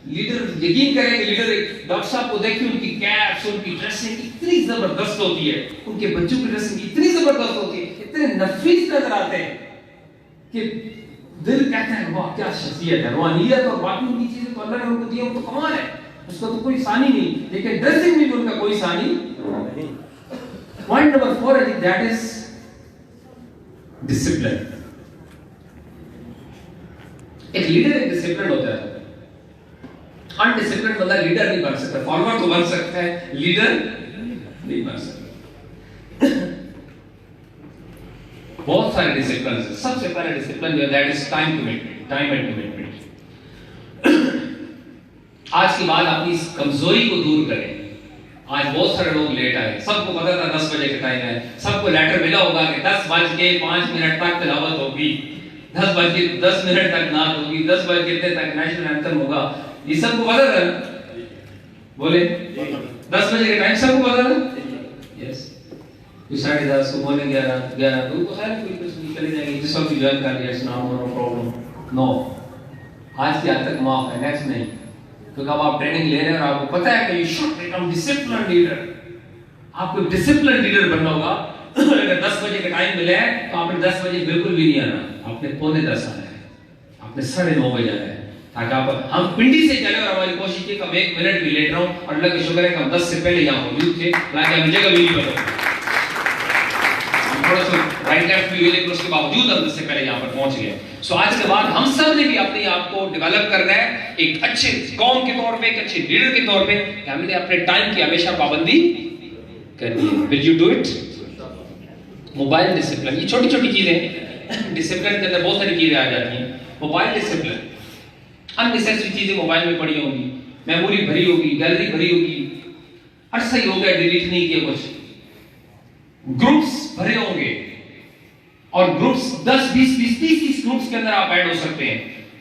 لیڈر یقین کریں کہ لیڈر ایک ڈاکٹر صاحب کو دیکھیں, ان کی کیپس, ان کی ڈریسنگ اتنی زبردست ہوتی ہے, ان کے بچوں کی ڈریسنگ اتنی زبردست ہوتی ہے, اتنے نفیس نظر آتے ہیں کہ دل کہتا ہے واہ کیا شخصیت ہے. روحانیت اور باقی ان کی چیزیں تو اللہ نے ان کو دی ہیں, وہ تو کمال ہے, اس کا تو کوئی ثانی نہیں. لیکن ڈریسنگ میں بھی ان کا کوئی ثانی نہیں. پوائنٹ نمبر 4 ہے, دیٹ از ڈسپلن. ایک لیڈر ایک ڈسپلن ہوتا ہے. ان ڈسپلن بندہ لیڈر نہیں بن سکتا. فارورڈ تو بن سکتا ہے, لیڈر نہیں بن سکتا. بہت سارے ڈسپلن ہیں. سب سے پہلا ڈسپلن جو ہے that is time commitment, time and commitment. آج کی بات اپنی اس کمزوری کو دور کریں. آج بہت سارے لوگ لیٹ آئے, سب کو پتا تھا 10 بجے کا ٹائم ہے, سب کو لیٹر ملا ہوگا کہ 10:05 تک تلاوت ہوگی, 10:10 تک نعت ہوگی, 10 بجے تک نیشنل اینتھم ہوگا. یہ سب کو پتا تھا, بولے 10 بجے کا ٹائم سب کو پتا تھا. یس, 10:30 کو بولیں 11 تو خیر کوئی کچھ نہیں, چلے جائیں گے, جس وقت جوائن کر لیا, نو پرابلم. نو, آج کی حد تک معاف ہے, نیکسٹ نہیں. کیونکہ اب آپ ٹریننگ لے رہے ہیں اور آپ کو پتا ہے کہ you should become discipline leader. آپ کو ڈسپلن لیڈر بننا ہوگا. اگر 10 بجے کا ٹائم ملا ہے تو آپ نے 10 بجے بالکل بھی نہیں آنا, آپ نے 9:45 آنا ہے, آپ نے 9:30 بجے آنا ہے, تاکہ آپ ہم پنڈی سے چلے. اور ہماری کوشش کی کہ ہم 1 منٹ بھی لیٹ رہا ہوں, اور اللہ کا شکر ہے کہ ہم 10 سے پہلے یہاں موجود تھے, تاکہ ہمیں جگہ بھی نہیں پتا. تھوڑا سا رائٹ لیفٹ بھی ہوئے, لیکن اس کے باوجود ہم 10 سے پہلے یہاں پر پہنچ گئے. سو آج کے بعد ہم سب نے بھی اپنے آپ کو ڈیولپ کرنا ہے ایک اچھے قوم کے طور پہ, ایک اچھے لیڈر کے طور پہ, کہ ہم نے اپنے ٹائم کی ہمیشہ پابندی کرنی ہے. Will you do it? Mobile discipline, یہ چھوٹی چھوٹی چیزیں, ڈسپلن کے اندر بہت ساری چیزیں آ جاتی ہیں. موبائل ڈسپلن, ان نیسیسری چیزیں موبائل میں پڑی ہوں گی, میموری بھری ہوگی, گیلری بھری ہوگی, عرصہ ہی ہو گیا ڈیلیٹ نہیں کیا کچھ, گروپس بھرے ہوں گے, اور گروپس 10 20 30 گروپس کے اندر آپ ایڈ ہو سکتے ہیں.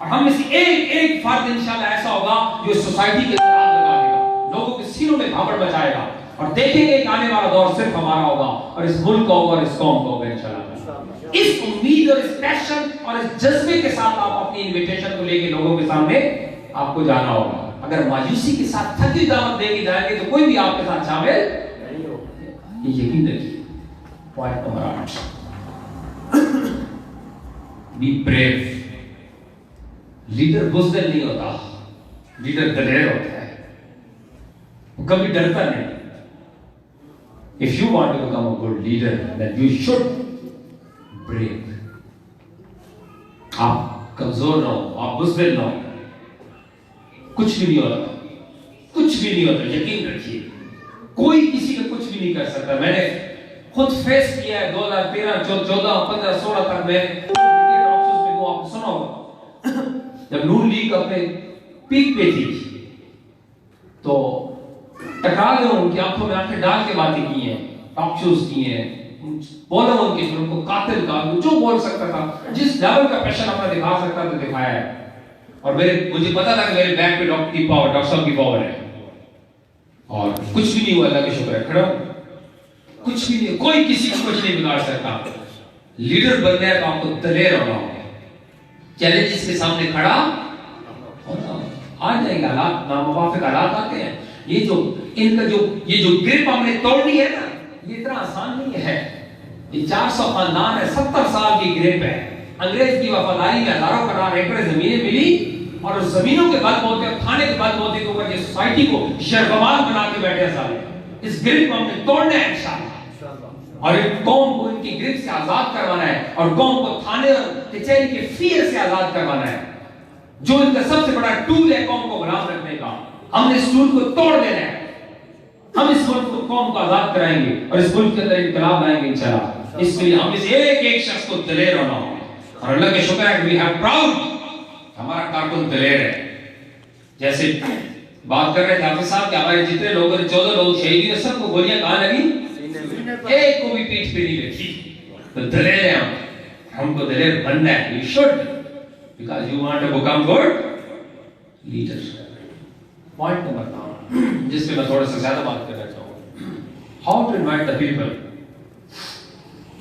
اور ہم میں سے ایک فرد انشاءاللہ ایسا ہوگا جو اس سوسائٹی کے خلاف لگا دے گا، لوگوں کے سینوں میں بھاپڑ مچائے گا، اور دیکھیں گے کہ آنے والا دور صرف ہمارا ہوگا اور اس ملک کا ہوگا اور اس قوم کا ہوگا انشاءاللہ۔ اس امید اور اس پیشن اور اس جذبے کے ساتھ آپ اپنی انویٹیشن کو لے کے لوگوں کے سامنے آپ کو جانا ہوگا۔ اگر مایوسی کے ساتھ تھکی دعوت دے کے جائیں گے تو کوئی بھی آپ کے ساتھ شامل نہیں ہوگا، یہ یقین رکھیے۔ Point number 8، be brave. Leader بزدل نہیں ہوتا، لیڈر دلیر ہوتا ہے، وہ کبھی ڈرتا نہیں۔ If you want to become a good leader, then you should brave. آپ کمزور نہ ہو، آپ بزدل نہ ہو، کچھ بھی نہیں ہوتا، کچھ بھی نہیں ہوتا، یقین رکھیے۔ کوئی کسی کا کچھ بھی نہیں کر سکتا۔ میں نے خود فیس کیا ہے 2013 14 15 16 تک میں آپ سنا ہوگا جب نون لیگ اپنے پیک پہ تھی تو ٹکرا گئے، ان کی آنکھوں میں آنکھیں ڈال کے باتیں کی ہیں، ٹاک شوز کی ہیں، بولا ان کے ان کو قاتل کہا، جو بول سکتا تھا، جس لیول کا پیشن اپنا دکھا سکتا تھا دکھایا ہے۔ اور مجھے پتا تھا کہ میرے بیک پہ ڈاکٹر صاحب کی پاور ہے، اور کچھ بھی نہیں ہوا، اللہ کا شکر ہے، کھڑا کچھ بھی نہیں، کوئی کسی کو کچھ نہیں بگاڑ سکتا۔ لیڈر بننا ہے تو آپ کو دلیر ہونا ہوگا، چیلنجز کے سامنے کھڑا ہونا، آ جائیں گے حالات، ناموافق حالات آتے ہیں۔ یہ جو گرپ ہم نے توڑنی ہے نا، یہ اتنا آسان نہیں ہے۔ یہ 400 خاندان ہے، 70 سال کی گرپ ہے۔ انگریز کی وفاداری میں ہزاروں کنال ایکڑ زمینیں ملی، اور اس زمینوں کے بل بوتے اور کھانے کے بل بوتے کے اوپر یہ سوسائٹی کو شرمار بنا کے بیٹھے سارے۔ اس گرپ کو ہم نے توڑنا ہے انشاءاللہ، اور ایک قوم کو ان کی گرپ سے آزاد کروانا ہے، اور قوم کو تھانے اور کچہری کے فیر سے آزاد کروانا ہے، جو ان کا سب سے بڑا ٹول ہے قوم کو غلام رکھنے کا۔ ہم نے اس ٹول کو توڑ دینا ہے۔ ہم اس ملک کو قوم کو آزاد کرائیں گے اور اس ملک کے اندر انقلاب لائیں گے انشاءاللہ۔ اس کے لیے ہم اس ایک شخص کو دلیر ہونا ہوگا، اور اللہ کا شکر ہے کہ we have proud، ہمارا کارکن دلیر ہے۔ جیسے بات کر رہے تھے حافظ صاحب کہ ہمارے جتنے لوگوں نے 14 لوگ شہید ہوئے، سب کو گولیاں کہاں لگی؟ ایک کو بھی پیٹھ پہ نہیں لگی۔ تو دلیر ہے ہم کو دلیر بننا ہے۔ You should, because you want to become good leader۔ Point number 9، جس پہ میں تھوڑا سا زیادہ بات کرنا چاہوں گا، how to invite the people.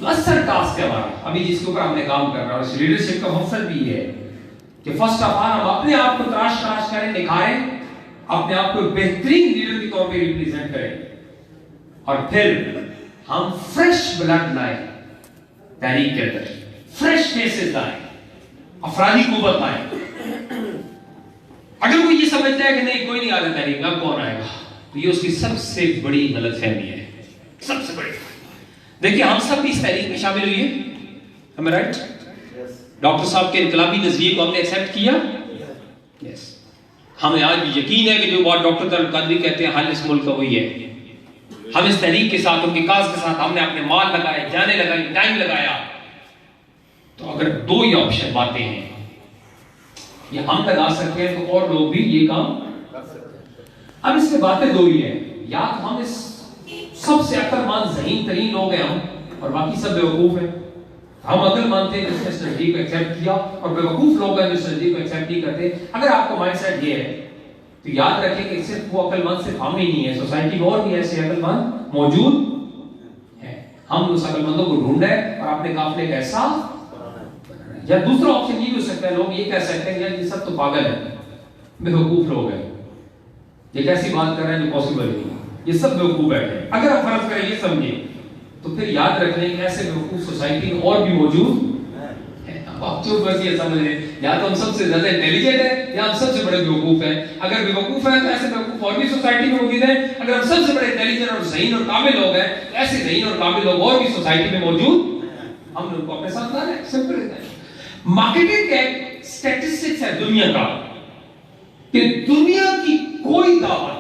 اصل ٹاسک ہے ہمارا ابھی جس کے اوپر ہم نے کام کرنا ہے، اور اس لیڈرشپ کا مقصد بھی یہ ہے کہ فرسٹ آف آل ہم اپنے آپ کو تراش کریں، دکھائیں، اپنے آپ کو بہترین لیڈر کے طور پہ ریپرزینٹ کریں، اور پھر ہم فریش بلڈ لائیں تحریک کے اندر، فریش فیسز لائیں، افرادی قوت لائیں۔ اگر کوئی یہ سمجھتا ہے کہ نہیں کوئی نہیں آ رہا تحریک، اب کون آئے گا، تو یہ اس کی سب سے بڑی غلط فہمی ہے، سب سے بڑی۔ دیکھیں ہم سب بھی اس تحریک میں شامل ہوئے ہیں، ہمیں رائٹ؟ ڈاکٹر صاحب کے انقلابی نظریے کو ہم نے ایکسیپٹ کیا، یس۔ ہمیں آج بھی یقین ہے کہ جو بات ڈاکٹر طارق القادری کہتے ہیں حل اس ملک کا وہی ہے۔ ہم اس تحریک کے ساتھ، ان کی کاز کے ساتھ ہم نے اپنے مال لگائے، جانیں لگائی، ٹائم لگایا۔ تو اگر دو ہی آپشن باتیں ہیں، یہ ہم لگا سکتے ہیں تو اور لوگ بھی یہ کام کر سکتے ہیں۔ اب اس میں باتیں دو ہی ہیں، یا ہم اس سب سے عقل مند ذہین ترین لوگ ہیں ہم، اور باقی سب بیوقوف ہیں۔ ہم عقل مانتے ہیں جس نے اس نظریے کو ایکسیپٹ کیا، اور بیوقوف لوگ ہیں جو اس نظریے کو ایکسیپٹ نہیں کرتے۔ اگر آپ کو مائنڈ سیٹ یہ ہے تو یاد رکھیں کہ صرف وہ عقل مند صرف ہم ہی نہیں ہے، سوسائٹی میں اور بھی ایسے عقل مند موجود ہیں۔ ہم اس عقل مندوں کو ڈھونڈنا ہے اور اپنے قافلے کا ایسا، یا دوسرا آپشن یہ بھی ہو سکتا ہے، لوگ یہ کہہ سکتے ہیں یہ سب تو پاگل ہیں، بیوقوف لوگ ہیں، یہ کیسی بات کر رہے ہیں جو پاسبل نہیں، یہ سب بیوقوف بیٹھے۔ اگر آپ فرض کریں یہ سمجھے تو پھر یاد رکھ لیں کہ ایسے بیوقوف سوسائٹی میں اور بھی موجود ہیں۔ آپ جو بس یہ سمجھ لیں یا تو ہم سب سے زیادہ انٹیلیجنٹ ہیں یا ہم سب سے بڑے بیوقوف ہیں۔ اگر بیوقوف ہیں تو ایسے بیوقوف اور بھی سوسائٹی میں موجود ہیں۔ اگر ہم سب سے بڑے انٹیلیجنٹ اور ذہین اور قابل لوگ ہیں تو ایسے ذہین اور قابل لوگ اور بھی سوسائٹی میں موجود، ہم لوگ کو اپنے ساتھ لانا ہے، سمپل ہے۔ مارکیٹنگ کا اسٹیٹسٹکس ہے دنیا کا کہ دنیا کی کوئی دعوت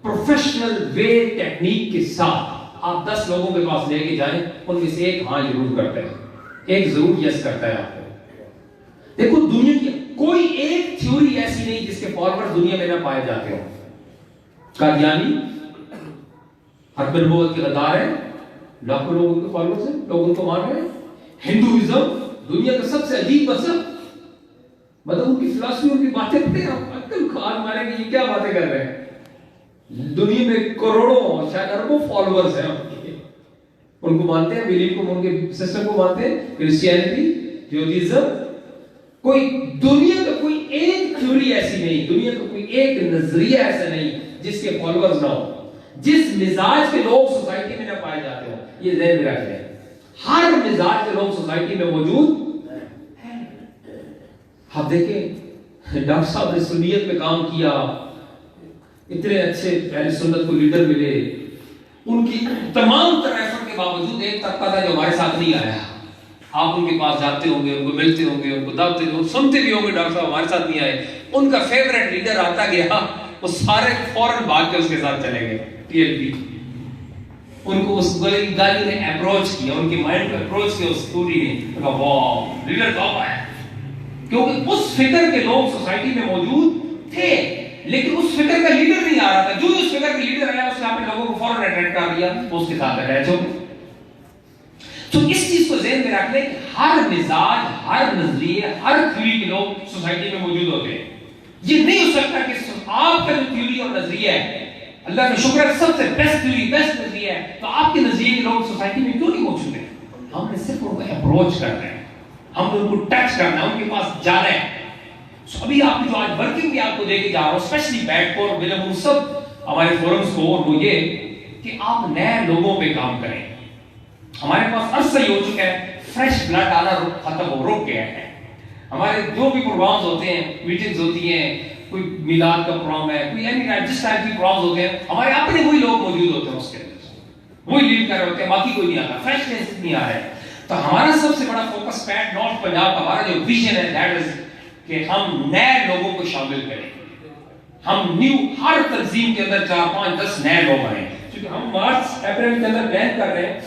پروفیشنل وے ٹیکنیک کے ساتھ آپ 10 لوگوں کے پاس لے کے جائیں، ان میں سے ایک ہاں ضرور کرتا ہے، ایک ضرور یس کرتا ہے آپ کو۔ دیکھو دنیا کی کوئی ایک تھیوری ایسی نہیں جس کے فالوورز دنیا میں نہ پائے جاتے ہوں۔ قادیانی حق نبوت کے غدار ہیں، لاکھوں لوگ ان کے فالوورز ہیں، لوگ ان کو مان رہے ہیں۔ ہندوازم دنیا کا سب سے عجیب مذہب, مطلب ان کی فلسفی, ان کی باتیں پڑھیں آپ عقل کھال ماریں گے یہ کیا باتیں کر رہے ہیں. دنیا میں کروڑوں شاید اربوں فالوورز ہیں ان کو مانتے ہیں, بلیف کو, ان کے سسٹم کو مانتے ہیں, کرسچینٹی, جیوتیزم. کوئی دنیا کا کوئی ایک تھیوری ایسی نہیں, دنیا کا کوئی ایک نظریہ ایسا نہیں جس کے فالوورز نہ ہو, جس مزاج کے لوگ سوسائٹی میں نہ پائے جاتے ہو. یہ ذہن میں رکھ لیں, ہر مزاج کے لوگ سوسائٹی میں موجود ہیں. آپ دیکھیں ڈاکٹر صاحب نے سنیت میں کام کیا, اتنے اچھے اہل سنت کو لیڈر ملے, ان کی تمام طرح ایفرٹ کے باوجود ایک طبقہ تھا جو ہمارے ساتھ نہیں آیا. آپ ان کے پاس جاتے ہوں گے, ان کو ملتے ہوں گے, ان کو دعوتیں دیں, سنتے بھی ہوں گے ڈاکٹر صاحب ہمارے ساتھ نہیں آئے. ان کا فیورٹ لیڈر آتا گیا, وہ سارے فوراً بھاگ کے اس کے ساتھ چلے گئے. ٹی ایل پی ان کو اس گالی نے اپروچ کیا, ان کی مائنڈ کو اپروچ کیا اس اسٹوری نے, کہا واہ لیڈر کہاں آیا, کیونکہ اس فکر کے لوگ سوسائٹی میں موجود تھے لیکن اس فکر کا لیڈر نہیں آ رہا تھا. جو اس فکر کا لیڈر آیا اس نے اپنے لوگوں کو فوراً اٹریکٹ کر دیا, اس کے ساتھ اٹیچ ہو گئے. تو اس چیز کو ذہن میں رکھ لیں کہ ہر مزاج, ہر نظریے, ہر تھیوری کے لوگ سوسائٹی میں موجود ہوتے ہیں. یہ نہیں ہو سکتا کہ آپ کا جو تھیوری اور نظریہ ہے, اللہ کا شکر ہے سب سے بیسٹ تھیوری, بیسٹ نظریہ ہے, تو آپ کے نظریے کے لوگ سوسائٹی میں کیوں نہیں موجود ہیں؟ ہم نے صرف ان کو اپروچ کرنا ہے, ہم نے ان کو ٹچ کرنا ہے, ان کے پاس جانا ہے. ابھی آپ کی جو آج ورکنگ بھی آپ کو دے کے جا رہا ہوں, اسپیشلی بیٹ کو اور ان سب ہمارے فورمز کو, اور وہ یہ کہ آپ نئے لوگوں پہ کام کریں. ہمارے پاس عرصہ ہی ہو چکا ہے, فریش بلڈ آنا ختم ہو, رک گیا ہے. ہمارے جو بھی پروگرامز ہوتے ہیں, میٹنگز ہوتی ہیں, کوئی میلاد کا پروگرام ہے, کوئی اینی ٹائپ جس ٹائپ کی پروگرامز ہوتے ہیں, ہمارے اپنے وہی لوگ موجود ہوتے ہیں اس کے اندر, وہی لیڈ کر رہے ہوتے ہیں, باقی کوئی نہیں آتا, فریش فیسز نہیں آ رہے. تو ہمارا سب سے بڑا فوکس پیٹ نارتھ پنجاب کا ہمارا جو ویژن ہے دیٹ از کہ ہم نئے لوگوں کو شامل کریں. ہم نیو ہر تنظیم کے اندر 4 5 10 نئے لوگ آئیں, کیونکہ ہم مارچ اپریل کے اندر پلان کر رہے ہیں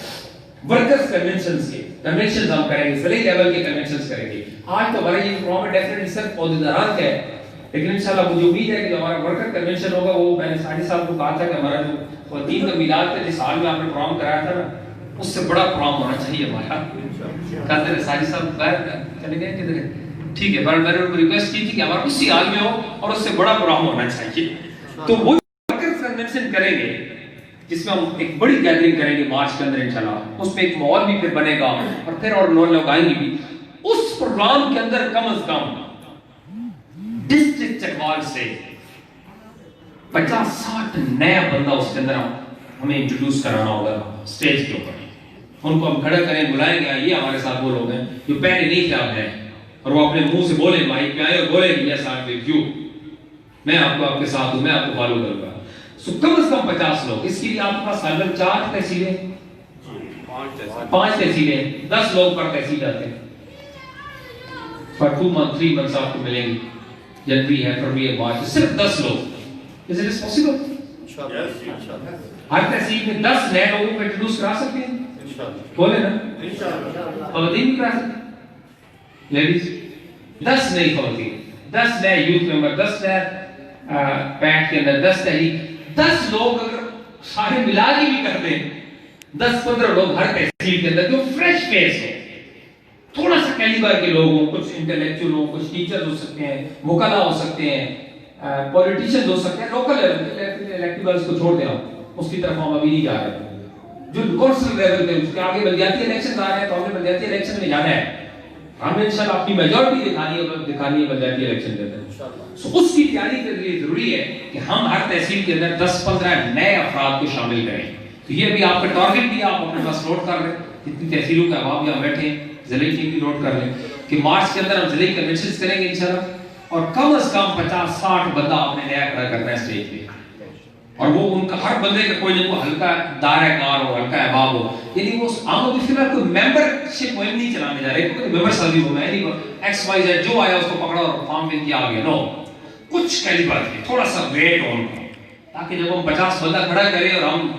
ورکرز کنونشنز کے کنونشنز ہم کریں گے, ضلعی لیول کے کنونشنز کریں گے. آج تو ہمارا یہ پروگرام ڈیفینیٹلی صرف عہدیداران کا ہے, لیکن انشاءاللہ مجھے امید ہے کہ جو ہمارا ورکر کنونشن ہوگا, وہ میں نے ساجد صاحب کو کہا تھا کہ ہمارا جو خواتین کا میلاد کا جس حال میں آپ نے پروگرام کرایا تھا نا, اس سے بڑا پروگرام ہونا چاہیے ہمارا. کہتے ہیں ساجد صاحب باہر چلے گئے کدھر ہے, ٹھیک ہے, پر میں نے ان کو ریکویسٹ کی تھی کہ ہمارا اسی حال میں ہو اور اس سے بڑا پروگرام ہونا چاہیے. تو وہ ورکر کنونشن کریں گے جس میں ہم ایک بڑی گیدرنگ کریں گے مارچ کے اندر انشاءاللہ. اس میں ایک ماحول بھی پھر بنے گا اور پھر اور لوگ آئیں گے بھی. اس پروگرام کے اندر کم از کم ڈسٹرکٹ چکوال سے 50-60 نیا بندہ اس کے اندر ہمیں انٹروڈیوس کرانا ہوگا سٹیج کے اوپر. ان کو ہم کھڑا کریں, بلائیں گے, یہ ہمارے ساتھ وہ لوگ ہیں جو پہلے نہیں تھے آپ ہیں, اور وہ اپنے منہ سے بولے مائک پہ آئے اور بولے کہ یس آئی ود یو, میں آپ کے ساتھ ہوں, میں آپ کو فالو کروں گا. سو کم از کم 50 لوگ. اس کے لیے آپ کے پاس سالن 4 تحصیلیں, 5 تحصیلیں, 10 لوگ پر تحصیل آتے ہیں. for 2 months 3 months آپ کو ملیں گے, جنوری ہے, فروری ہے, مارچ, صرف 10 لوگ. Is it possible? ہر تحصیل میں 10 نئے لوگوں کو انٹروڈیوس کرا سکتے ہیں, بولے نا, خواتین بھی کرا سکتے ہیں, لیڈیز 10 نئی خواتین, 10 نئے یوتھ ممبر, 10 نئے پیٹ کے اندر, 10 تحریک, 10 لوگ اگر سارے ملا کے بھی کرتے ہیں, 10-15 لوگ ہر تحصیل کے اندر جو فریش فیس ہے, تھوڑا سا کیلیبر کے لوگ ہوں, کچھ انٹلیکچوئل ہوں, کچھ ٹیچر ہو سکتے ہیں, وکلا ہو سکتے ہیں, پولیٹیشین ہو سکتے ہیں, لوکل الیکٹیبلز کو چھوڑ دیں, اس کی طرف ہم ابھی نہیں جا رہے. جو کونسل لیول پہ اس کے آگے بلدیاتی الیکشن آ رہے ہیں, تو ہمیں بلدیاتی الیکشن میں جانا ہے, ہمیں انشاءاللہ اپنی میجورٹی دکھانی ہے بلدیاتی الیکشن کے اندر. سو اس کی تیاری کے لیے ضروری ہے کہ ہم ہر تحصیل کے اندر 10-15 نئے افراد کو شامل کریں. تو یہ ابھی آپ کا ٹارگٹ بھی آپ اپنے پاس نوٹ کر لیں, کتنی تحصیلوں کا آپ یہاں بیٹھے ہیں, ضلعی ٹیم بھی نوٹ کر لیں کہ مارچ کے اندر ہم ضلعی کنونشنز کریں گے انشاءاللہ, اور کم از کم 50-60 بندہ آپ نے نیا کھڑا کرنا ہے اسٹیج پہ, اور وہ ان کا ہر بندے کا کوئی نہ کوئی ہلکا دائرہ کار ہو, ہلکا احباب ہو. یعنی وہ عام و فلحال کوئی ممبر شپ مہم نہیں چلانے جا رہے, کوئی ممبر سروس ہو, میں نہیں ایکس وائی زیڈ جو آیا اس کو پکڑا اور فارم میں کیا آ گیا, نو, کچھ کیلیبر کے تھوڑا سا ویٹ ہو ان کا, تاکہ جب ہم 50 بندہ کھڑا کریں اور ہم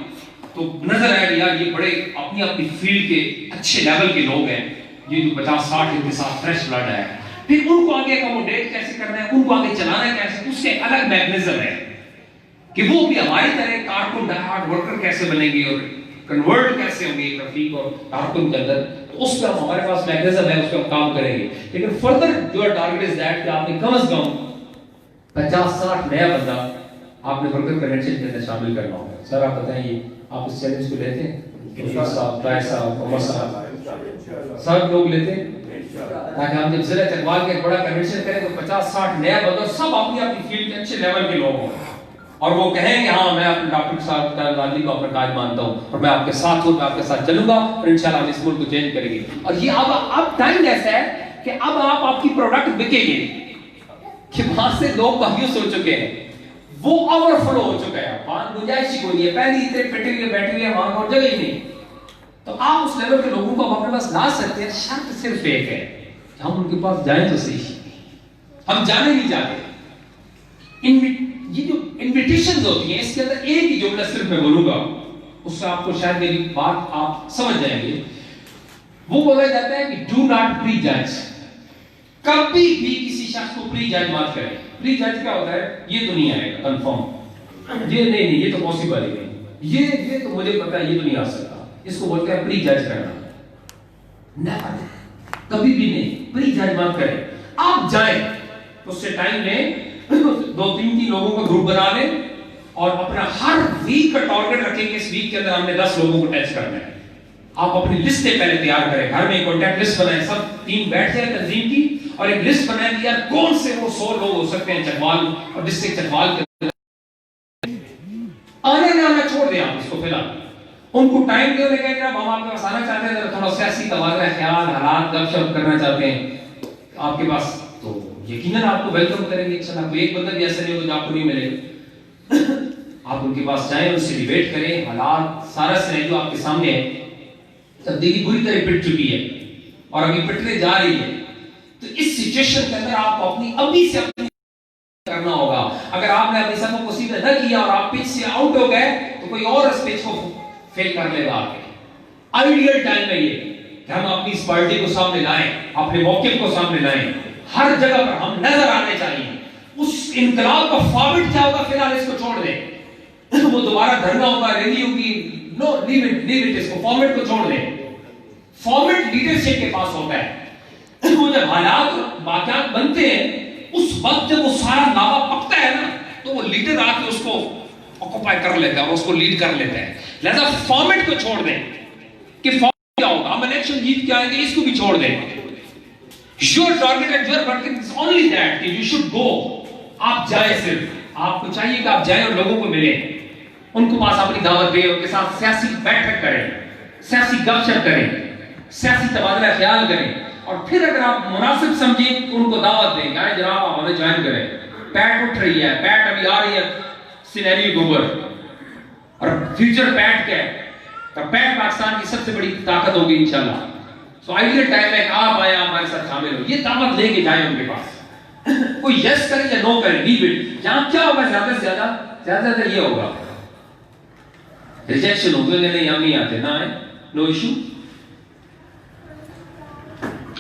تو نظر آئے کہ یار یہ بڑے اپنی اپنی فیلڈ کے اچھے لیول کے لوگ ہیں, یہ جو 50-60 کے ساتھ فریش بلڈ ہے. پھر ان کو آگے اکوموڈیٹ کیسے کرنا ہے, ان کو آگے چلانا کیسے, اس کے الگ میکنزم ہے کہ وہ بھی ہماری طرح کارکن ڈائی ہارڈ ورکر کیسے بنیں گے, اور کنورٹ کیسے ہوں گے ایک رفیق اور کارکن کے اندر، تو اس پر ہمارے پاس میکنزم ہے، اس پہ ہم کام کریں گے. لیکن فردر جو ٹارگیٹ از دیٹ کہ آپ نے کم از کم 50-60 نیا بندہ آپ نے ورکر کنونشن کے اندر شامل کرنا ہوگا. سر آپ بتائیں آپ اس چیلنج کو لیتے ہیں؟ صاحب، طاہر صاحب، عمر صاحب، سب لوگ لیتے ہیں تاکہ ہم جب ضلع چکوال کے ایک بڑا کنونشن کریں تو 50-60 نیا بندہ سب اپنی اپنی فیلڈ کے اچھے لیول کے لوگ ہوں اور وہ کہیں کہ ہاں میں اپنے ڈاکٹر صاحب غازی کو اپنا تاج مانتا ہوں اور میں آپ کے ساتھ ہوں، میں آپ کے ساتھ چلوں گا اور انشاءاللہ ہم اس ملک کو چینج کریں گے. اور یہ اب ٹائم ایسا ہے کہ اب آپ کی پروڈکٹ بکے گے کہ وہاں سے لوگ مایوس ہو چکے ہیں، وہ اوور فلو ہو چکا ہے، وہاں گنجائش ہی کوئی نہیں ہے، پہلے اتنے پٹے ہوئے بیٹھے ہوئے وہاں اور جگہ ہی نہیں. تو آپ اس لیول کے لوگوں کو اپنے پاس لا سکتے ہیں. شرط صرف ایک ہے کہ ہم ان کے پاس جائیں تو صحیح. ہم جانے نہیں جاتے. یہ جو انویٹیشنز ہوتی ہیں اس کے اندر ایک ہی جملہ صرف میں بولوں گا، اس سے آپ کو شاید میری بات آپ سمجھ جائیں گے. وہ بولا جاتا ہے کہ ڈو ناٹ پری جج. کبھی بھی کسی شخص کو پری جج مت کریں. پری جج کیا ہوتا ہے؟ یہ تو نہیں آئے گا کنفرم، یہ نہیں یہ تو پاسبل ہی نہیں، یہ تو مجھے پتا ہے یہ تو نہیں آ سکتا. اس کو بولتے ہیں پری جج کرنا. نیور، کبھی بھی نہیں پری جج مت کریں. آپ جائیں اس سے ٹائم لیں، 2-3 لوگوں کا گروپ بنا لیں اور اپنا ہر ویک کا ٹارگیٹ رکھیں کہ اس ویک کے اندر ہم نے 10 لوگوں کو ٹچ کرنا ہے. آپ اپنی لسٹیں پہلے تیار کریں، گھر میں کانٹیکٹ لسٹ بنائیں، سب ٹیم بیٹھ جائے تنظیم کی اور ایک لسٹ بنائیں کہ یار کون سے وہ 100 لوگ ہو سکتے ہیں چکوال اور ڈسٹرکٹ چکوال کے آنا چھوڑ دیں. آپ اس کو فی الحال ان کو ٹائم دے، انہیں کہیں کہ ہم آپ کے پاس آنا چاہتے ہیں، تھوڑا سیاسی تبادلہ خیال حالات گپ شپ کرنا چاہتے ہیں آپ کے پاس، تو یقیناً آپ کو ویلکم کریں گے. انشاءاللہ کوئی ایک بندہ بھی ایسا نہیں ہوگا جو آپ کو نہیں ملے گا. آپ ان کے پاس جائیں، ان سے ڈیبیٹ کریں. حالات سارا سینیریو آپ کے سامنے ہے. تبدیلی بری طرح پٹ چکی ہے اور ابھی پٹنے جا رہی ہے. تو اس سچویشن کے اندر آپ کو اپنی ابھی سے اپنی کرنا ہوگا. اگر آپ نے اپنی سب کو سیدھا نہ کیا اور آپ پچ سے آؤٹ ہو گئے تو کوئی اور اس پچ کو فیل کر لے گا. آپ کے آئیڈیل ٹائم ہے یہ کہ ہم اپنی اس پارٹی کو سامنے لائیں، اپنے موقف کو سامنے لائیں. ہر جگہ پر ہم نظر آنے چاہیے. اس انقلاب کا فارمیٹ کیا ہوگا فی الحال اس کو چھوڑ دیں. وہ دوبارہ دھرنا ہوگا، ریلی ہوگی، نو لیو اٹ. اس کو فارمیٹ کو چھوڑ دیں. فارمیٹ لیڈرشپ کے پاس ہوتا ہے. وہ جب حالات اور واقعات بنتے ہیں اس وقت جب وہ سارا لاوا پکتا ہے نا تو وہ لیڈر آ کے اس کو آکوپائی کر لیتا ہے اور اس کو لیڈ کر لیتا ہے. لہذا فارمیٹ کو چھوڑ دیں کہ فارمیٹ کیا ہوگا. ہم الیکشن جیت کے آئیں گے، اس کو بھی چھوڑ دیں. Your target and your working is only that کہ you should go. آپ جائیں، صرف آپ کو چاہیے کہ آپ جائیں اور لوگوں کو ملیں، ان کو پاس اپنی دعوت دیں، ان کے ساتھ سیاسی بیٹھک کریں، سیاسی گپ شپ کریں، سیاسی تبادلہ خیال کریں. اور پھر اگر آپ مناسب سمجھیں تو ان کو دعوت دیں کہ آئیں جناب آپ ہمیں جوائن کریں. پیٹ اٹھ رہی ہے، پیٹ ابھی آ رہی ہے سینیریو کے اوپر اور فیوچر پیٹ کیا ہے تو پیٹ پاکستان کی سب سے بڑی طاقت ہوگی انشاءاللہ. تو آئیڈیل ٹائم ہے کہ آپ آئیں، آپ ہمارے ساتھ شامل ہو. یہ دعوت لے کے جائیں ان کے پاس. کوئی یس کرے یا نو کرے، لیو اٹ. یہاں کیا ہوگا زیادہ سے زیادہ یہ ہوگا ریجیکشن ہوگا کہ نہیں ہم نہیں آتے، نہ آئے، نو ایشو.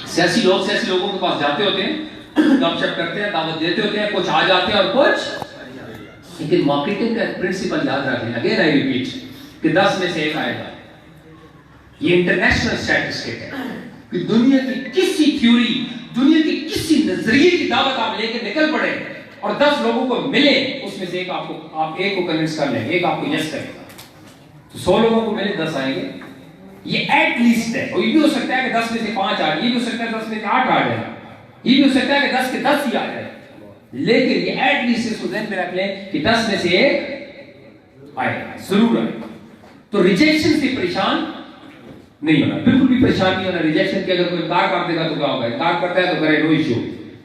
سیاسی لوگوں کے پاس جاتے ہوتے ہیں، گپ شپ کرتے ہیں، دعوت دیتے ہوتے ہیں، کچھ آ جاتے ہیں اور کچھ. لیکن مارکیٹنگ کا پرنسپل یاد رکھیں، اگین آئی ریپیٹ کہ 10 میں سے 1 آئے گا. یہ انٹرنیشنل اسٹیٹسٹک ہے کہ دنیا کی کسی تھیوری، دنیا کی کسی نظریے کی دعوت آپ لے کے نکل پڑے اور 10 لوگوں کو ملے، اس میں سے آپ ایک کو کنونس کر لیں، ایک آپ کو یس کرے گا. تو 100 لوگوں کو ملے 10 آئیں گے. یہ ایٹ لیسٹ ہے. اور یہ بھی ہو سکتا ہے کہ 10 میں سے 5 آ جائے، یہ بھی ہو سکتا ہے 10 میں سے 8 آ جائے، یہ بھی ہو سکتا ہے کہ 10 کے 10 ہی آ جائے. لیکن یہ ایٹ لیسٹ اس کو ذہن میں رکھ لیں کہ 10 میں سے 1 آئے گا، ضرور آئے گا. تو ریجیکشن سے پریشان نہیں ہونا، بالکل بھی پریشان نہیں ہونا. ریجیکشن کی اگر کوئی انکار کر دے گا تو کیا ہوگا؟ انکار کرتا ہے تو کرے، نو ایشو،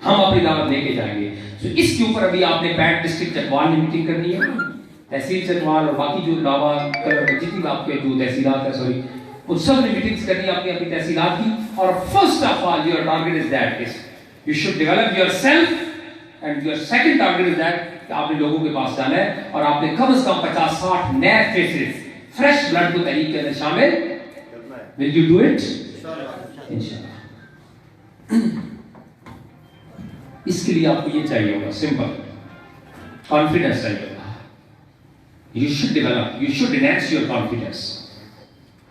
ہم اپنی دعوت لے کے جائیں گے. تو اس کے اوپر ابھی آپ نے پیٹ ڈسٹرکٹ چکوال میں میٹنگ کرنی ہے، تحصیل چکوال اور باقی جو علاوہ جتنی آپ کے جو تحصیلات ہیں سوری ان سب نے میٹنگز کرنی ہے اپنی تحصیلات کی. اور first of all your target is that you should develop your self and your second target is that کہ آپ نے لوگوں کے پاس جانا ہے اور آپ نے کم از کم 50-60 نئے فیسز، فریش بلڈ کو تحریک کے اندر شامل. Will you do it? انشاءاللہ. اس کے لیے آپ کو یہ چاہیے ہوگا، سمپل کانفیڈنس چاہیے ہوگا. You should develop, you should enhance your confidence.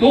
2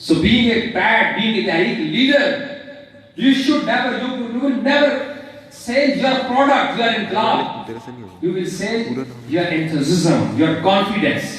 So being a bad, being a tahrik leader, you should never, you will never sell your product, your inclination. You will sell your enthusiasm, your confidence.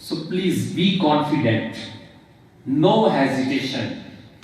So please be confident, no hesitation,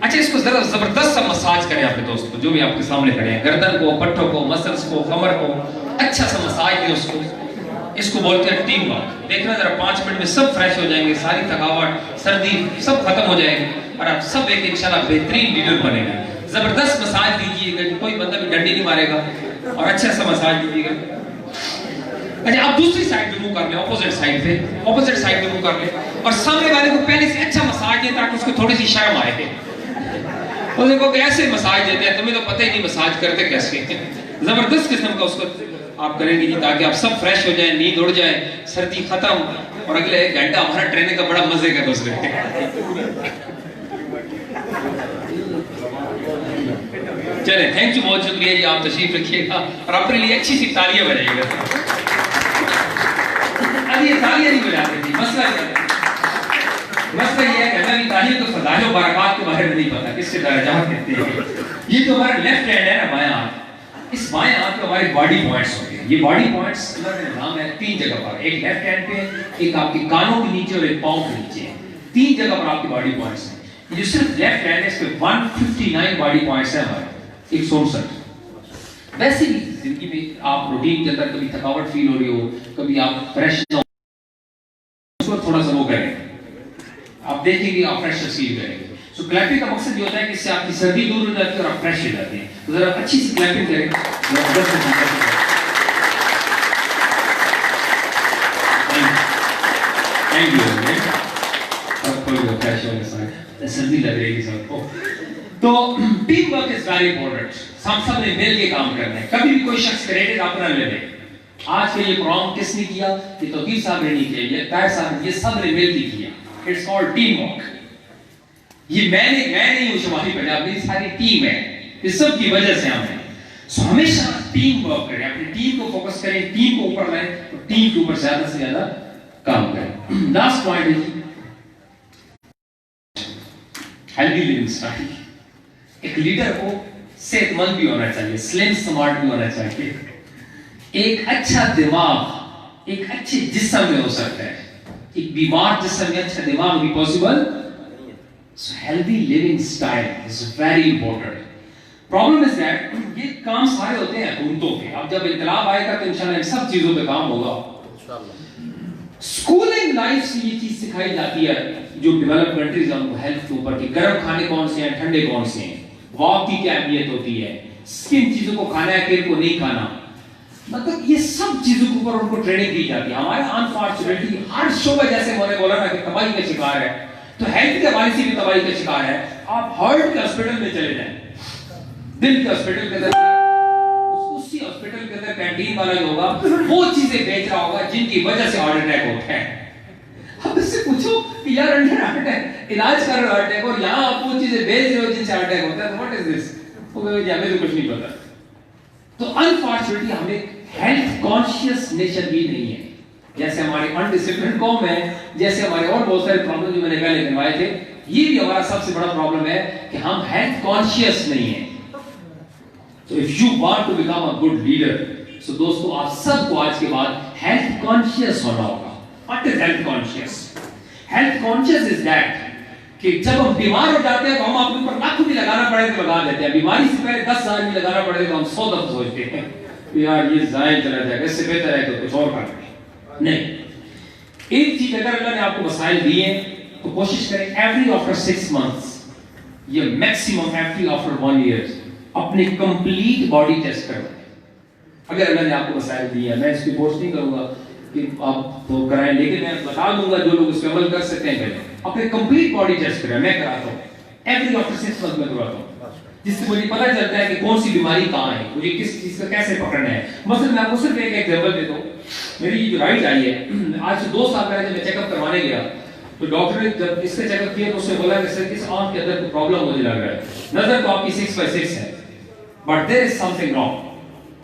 اچھا اس کو ذرا زبردست سا massage کریں آپ کے دوست جو بھی آپ کے سامنے کھڑے ہیں, گردن کو, پٹھوں کو, مسلس کو, کمر کو اچھا سا مساج دیں اس کو. اس کو بولتے ہیں ٹیم ورک. دیکھنا ذرا 5 منٹ میں سب فریش ہو جائیں گے, ساری تھکاوٹ, سردی سب ختم ہو جائے گی اور آپ سب ایک انشاءاللہ بہترین لیڈر بنیں گے. زبردست مساج دیجیے گا, کوئی بندہ بھی ڈنڈی نہیں مارے گا, اور اچھا سا مساج دیجیے گا. اچھا آپ دوسری سائڈ پہ منہ کر لیں, اپوزٹ سائڈ پہ منہ کر لیں اور سامنے والے کو پہلے سے اچھا مساج دیں تاکہ اس کو تھوڑی سی شرم آئے. اور دیکھو کہ ایسے مساج دیتے ہیں, تمہیں تو پتہ ہی نہیں مساج کرتے کیسے. زبردست قسم کا اس کو آپ کریں گے جی تاکہ آپ سب فریش ہو جائیں, نیند اڑ جائے, سردی ختم, اور اگلے 1 گھنٹہ ہمارا ٹریننگ کا بڑا مزے کا دوست رہے. چلیں تھینک یو, بہت شکریہ جی, آپ تشریف رکھیے گا اور اپنے لیے اچھی سی تالیاں بجائیے گا. ابھی یہ تالیاں نہیں بجاتے تھی, مسئلہ یہ ہے کہ ہمیں بھی تالیوں کو فضائل و برکات کے بارے میں نہیں پتا کس کے درجات کہتے ہیں. یہ جو ہمارا لیفٹ ہینڈ ہے نا, بایاں ہاتھ, اس بائیں ہاتھ پہ ہمارے باڈی پوائنٹس ہوتے ہیں. یہ باڈی پوائنٹس اللہ نے نام ہے 3 جگہ پر, ایک لیفٹ ہینڈ پہ, ایک آپ کے کانوں کے نیچے اور ایک پاؤں کے نیچے. 3 جگہ پر آپ کے باڈی پوائنٹس ہیں. یہ صرف لیفٹ ہینڈ ہے, اس پہ 159 باڈی پوائنٹس ہیں ہمارے, 167. ویسے بھی زندگی میں آپ روٹین کے اندر کبھی تھکاوٹ فیل ہو رہی ہو, کبھی آپ فریش نہ ہو, اس کو تھوڑا سا وہ کریں, آپ دیکھیں گے آپ فریش فیل کریں گے. سو کلیپنگ کا مقصد یہ ہوتا ہے کہ اس سے آپ کی سردی دور ہو جاتی ہے اور آپ فریش ہو جاتے ہیں. تو ذرا اچھی سی کلیپنگ کریں. سردی لگ رہی ہے سب کو. تو team work is very important. ہم سب نے مل کے کام کرنا ہے. کبھی بھی کوئی شخص کریڈٹ اپنا لے لے. آج کے یہ پروگرام کس نے کیا؟ یہ توقیر صاحب نے نہیں کیا, یہ طاہر صاحب نے, یہ سب نے مل کے کیا. It's called team work. یہ میں نہیں ہوں شمالی پنجاب, میری ساری ٹیم ہے, اس سب کی وجہ سے ہم ہیں. سو ہمیشہ ٹیم ورک کریں, اپنی ٹیم کو فوکس کریں, ٹیم کو اوپر لائیں اور ٹیم کے اوپر زیادہ سے زیادہ کام کریں. لاسٹ پوائنٹ ہے ہیلدی لیونگ اسٹائل. ایک لیڈر کو صحت مند بھی ہونا چاہیے, سلم سمارٹ بھی ہونا چاہیے. ایک اچھا دماغ ایک اچھے جسم میں ہو سکتا ہے, ایک بیمار جسم میں اچھا دماغ بھی possible. So healthy living style is very important. Problem is that یہ کام سارے ہوتے ہیں حکومتوں کے. اب جب انقلاب آئے گا تو انشاءاللہ ان سب چیزوں پہ کام ہوگا. اسکولنگ لائف سے یہ چیز سکھائی جاتی ہے جو ڈیولپ کنٹریز ہیں ان کو ہیلتھ کے اوپر کہ گرم کھانے کون سے ہیں, ٹھنڈے کون سے ہیں, واک کی کیا اہمیت ہوتی ہے, کن چیزوں کو کھانا ہے کن کو نہیں کھانا. مطلب یہ سب چیزوں کے اوپر ان کو ٹریننگ دی جاتی ہے. ہمارے انفارچونیٹلی ہر شعبہ جیسے میں نے بولا نا کہ تباہی کا شکار ہے, تو ہیلتھ کے حوالے سے بھی تباہی کا شکار ہے. آپ ہارٹ کے ہاسپٹل میں چلے جائیں, دل کے ہاسپٹل کے اندر, اسی ہاسپٹل کے اندر کینٹین والا جو ہوگا وہ چیزیں بیچ رہا ہوگا جن کی وجہ سے ہارٹ اٹیک ہوتا ہے. اب اس سے پوچھو کہ یار انڈر ہارٹ اٹیک علاج کر رہے ہارٹ اٹیک اور یہاں آپ وہ چیزیں بیچ رہے ہو جن سے ہارٹ اٹیک ہوتا ہے, تو واٹ از دس؟ ہمیں تو کچھ نہیں پتا. تو انفارچونیٹلی ہمیں ہیلتھ کانشیس نیشن بھی نہیں ہے, جیسے ہماری انڈسپلنڈ قوم ہے, جیسے ہمارے اور بہت سارے پرابلم جو میں نے پہلے گنوائے تھے. یہ بھی ہمارا سب سے بڑا پرابلم ہے کہ ہم ہیلتھ کانشیس نہیں ہیں. So if you want to become a good leader, so دوستو آپ سب کو آج کے بعد ہیلتھ کانشیس ہونا ہوگا. What is health conscious? Health conscious is that کہ جب ہم بیمار ہو جاتے ہیں تو ہم اپنے اوپر لاکھ بھی لگانا پڑے تو لگا دیتے ہیں. بیماری سے پہلے 10,000 بھی لگانا پڑے تو ہم 100 دفعہ سوچتے ہیں یار یہ ضائع چلا جائے گا, اس سے بہتر ہے کہ کچھ اور کر لیں. نہیں, ایک چیز اگر اللہ نے آپ کو مسائل دیے ہیں تو کوشش کریں ایوری آفٹر 6 months یا میکسیمم ایوری آفٹر 1 year اپنے کمپلیٹ باڈی ٹیسٹ کروائیں. اگر اللہ نے آپ کو مسائل دیے ہیں, میں اس کی فورس نہیں کروں گا کہ آپ وہ کرائیں, لیکن میں بتا دوں گا جو لوگ اس پہ عمل کر سکتے ہیں پہلے اپنے کمپلیٹ باڈی ٹیسٹ کریں. میں کراتا ہوں ایوری آفٹر 6 months میں کرواتا ہوں, جس سے مجھے پتہ چلتا ہے کہ کون سی بیماری کہاں ہے, مجھے کس چیز کا کیسے پکڑنا ہے. مثلا میں آپ کو صرف ایک ایگزامپل دیتا ہوں. میری یہ جو رائٹ آئی ہے, آج سے 2 سال پہلے جب میں چیک اپ کروانے گیا تو ڈاکٹر نے جب اس کا چیک اپ کیا تو اس نے بولا کہ سر اس آنکھ کے اندر کوئی پرابلم مجھے لگ رہا ہے, نظر تو آپ کی 6/6 ہے but there is something wrong.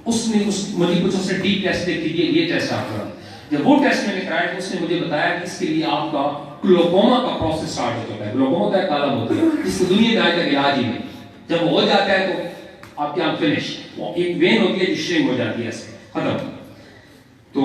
اس نے مجھے کچھ اس نے ڈیپ ٹیسٹ لکھ دیے, یہ ٹیسٹ آپ کرا. جب وہ ٹیسٹ میں نے کرایا تو اس نے مجھے بتایا کہ اس کے لیے آپ کا گلوکوما کا پروسیس سٹارٹ ہو چکا ہے. گلوکوما کا ایک عالم ہوتا ہے جس کو دنیا میں آج تک علاج ہی نہیں. جب وہ ہو جاتا ہے تو آپ کی آنکھ فنش, وہ ایک وین ہوتی ہے جو شرنک ہو جاتی ہے, ایسے ختم. تو